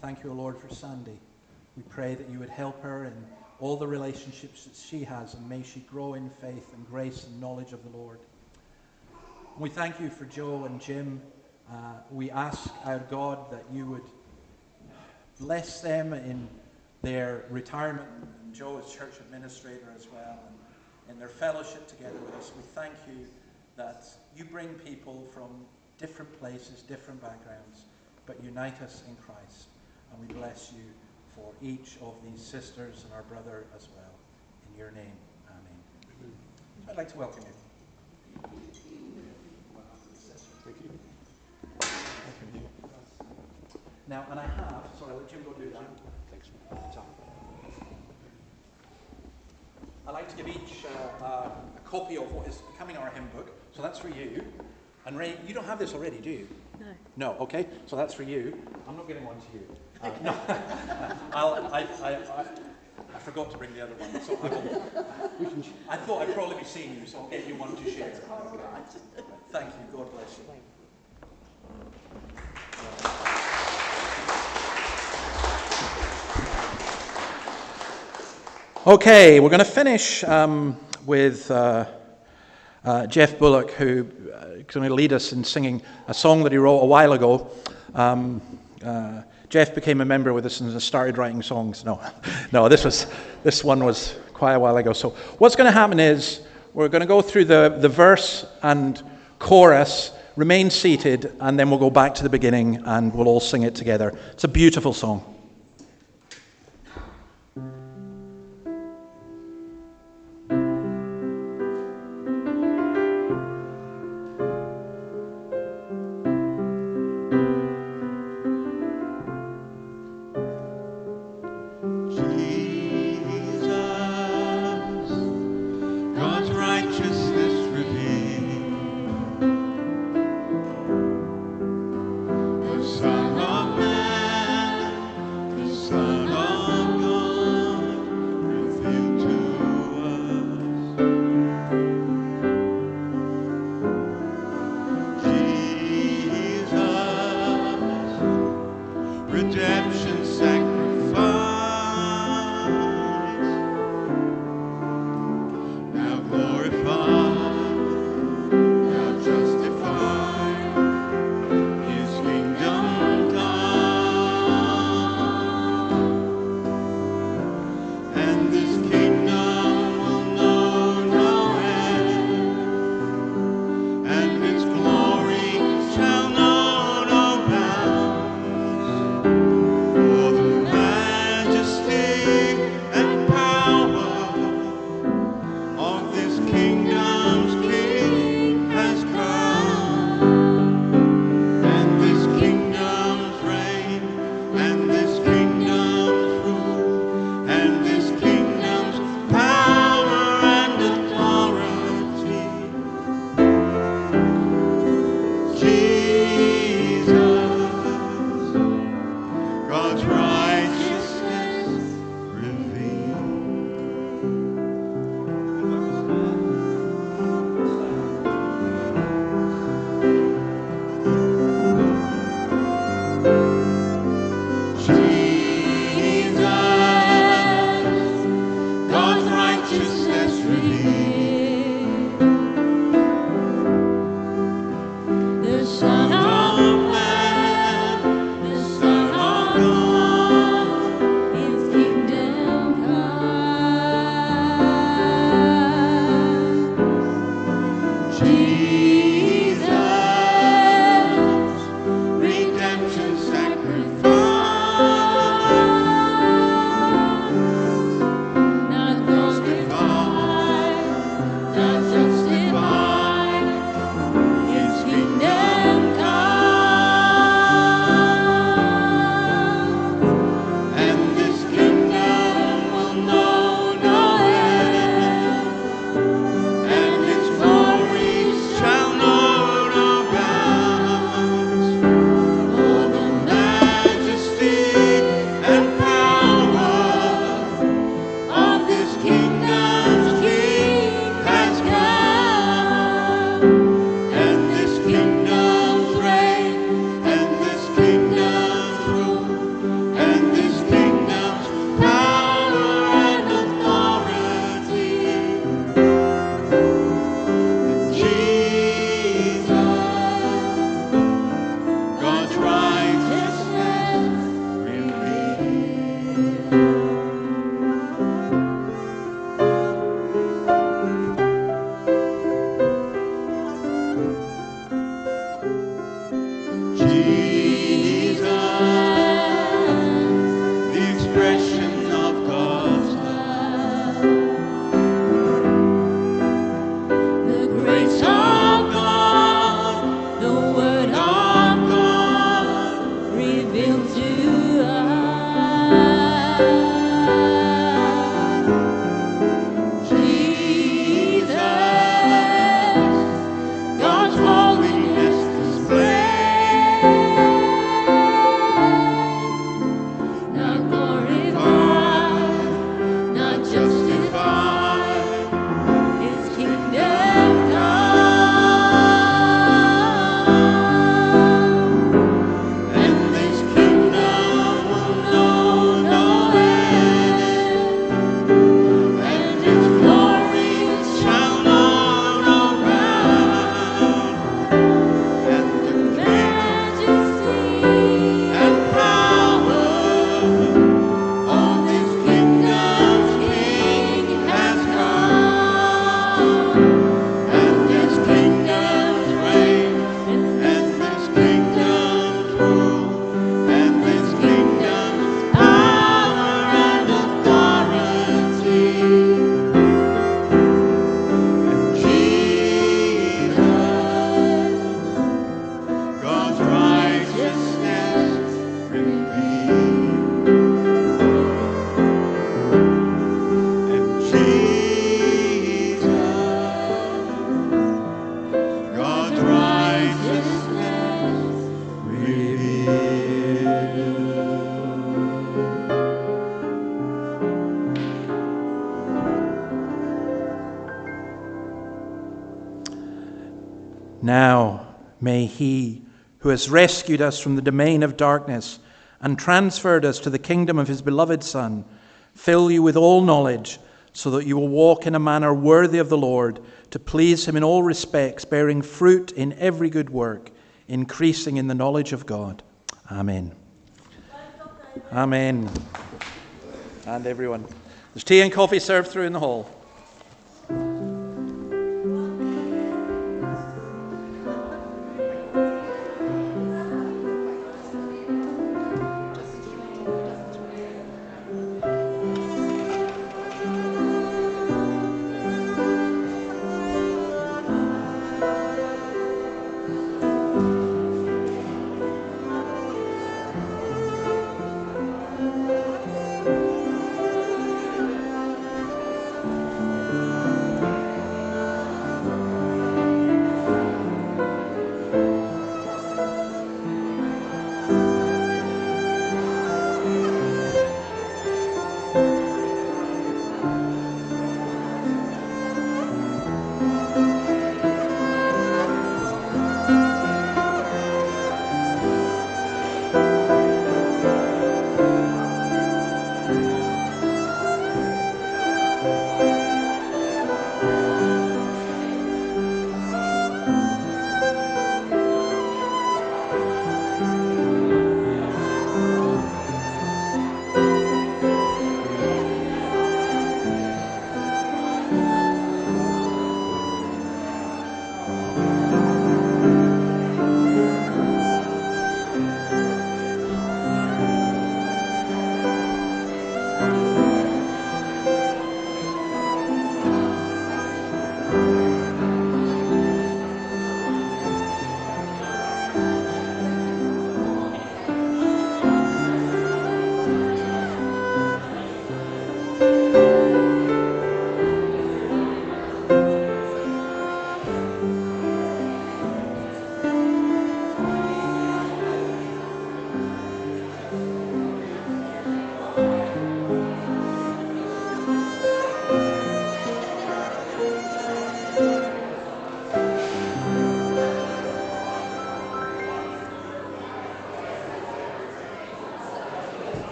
Thank you, O Lord, for Sandy. We pray that you would help her in all the relationships that she has, and may she grow in faith and grace and knowledge of the Lord. And we thank you for Joe and Jim. We ask, our God, that you would bless them in their retirement. Joe is church administrator as well, and in their fellowship together with us. We thank you that you bring people from different places, different backgrounds, but unite us in Christ. And we bless you for each of these sisters and our brother as well. In your name, amen. I'd like to welcome you. Thank you. Now, and I have, sorry, I'll let Jim go do that. Thanks. I'd like to give each a copy of what is becoming our hymn book. So that's for you. And Ray, you don't have this already, do you? No. No, okay. So that's for you. I'm not giving one to you. No. I forgot to bring the other one. So I thought I'd probably be seeing you, so I'll get you one to share. Thank you. God bless you. Okay, we're going to finish with Jeff Bullock, who is going to lead us in singing a song that he wrote a while ago. Jeff became a member with us and started writing songs. No, this one was quite a while ago. So what's going to happen is we're going to go through the verse and chorus, remain seated, and then we'll go back to the beginning and we'll all sing it together. It's a beautiful song. Son of Man, Now may he, who has rescued us from the domain of darkness and transferred us to the kingdom of his beloved Son, fill you with all knowledge, so that you will walk in a manner worthy of the Lord, to please him in all respects, bearing fruit in every good work, increasing in the knowledge of God. Amen. Amen. And everyone. There's tea and coffee served through in the hall.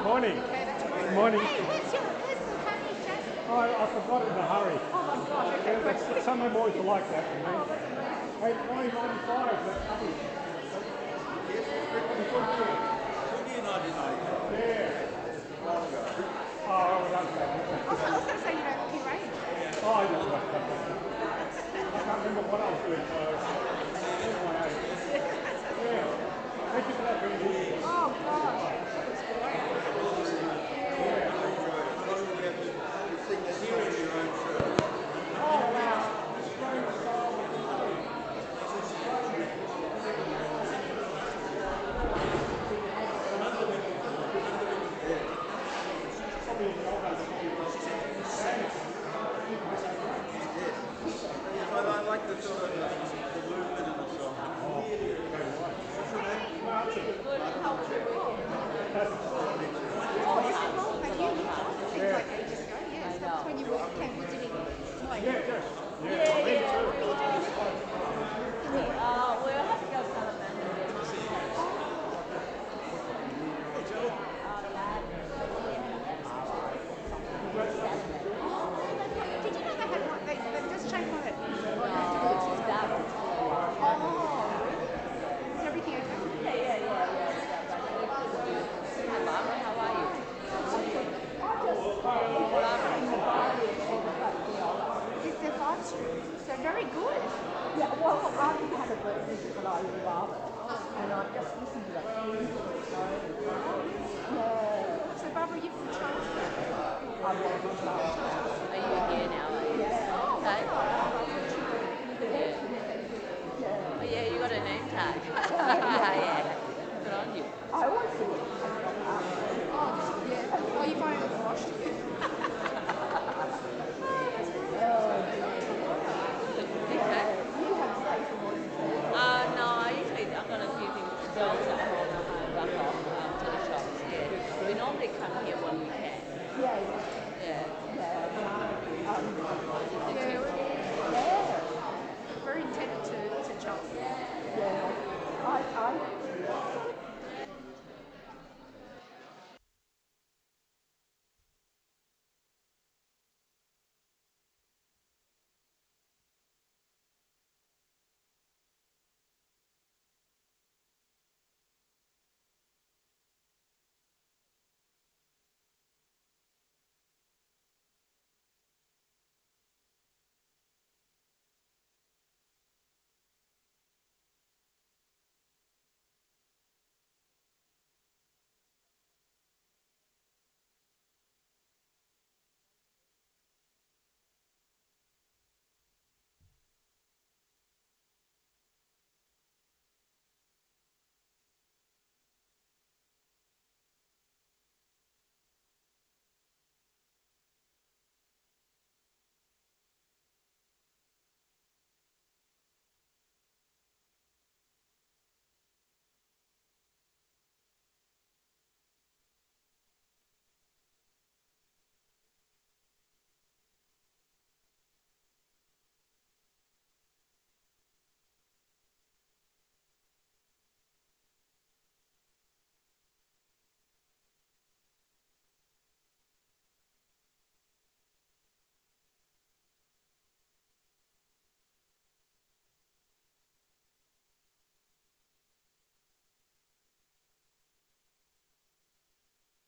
Morning. Good morning. Hey, where's the package, Jack? Oh, I forgot it in a hurry. Oh my gosh, okay, quick. Some of my boys are like that. Oh, that's amazing. Hey, 1995, that's coming. Yes, it's good to you. Yeah. Oh, well done. I was going to say, you know, he rained. Oh, I know. I can't remember what I was doing, so... Yeah. Thank you for that, Benji. Oh, gosh. That was great. Oh, wow. I like the sort of the movement in the song. Oh, very much. Yeah, well, I didn't have a birth music, but I love it. And I just listened to it endlessly. Yeah. So, Barbara, you're from Charlestown. I was in Charlestown. Are you here now? Are you? Yeah. Okay.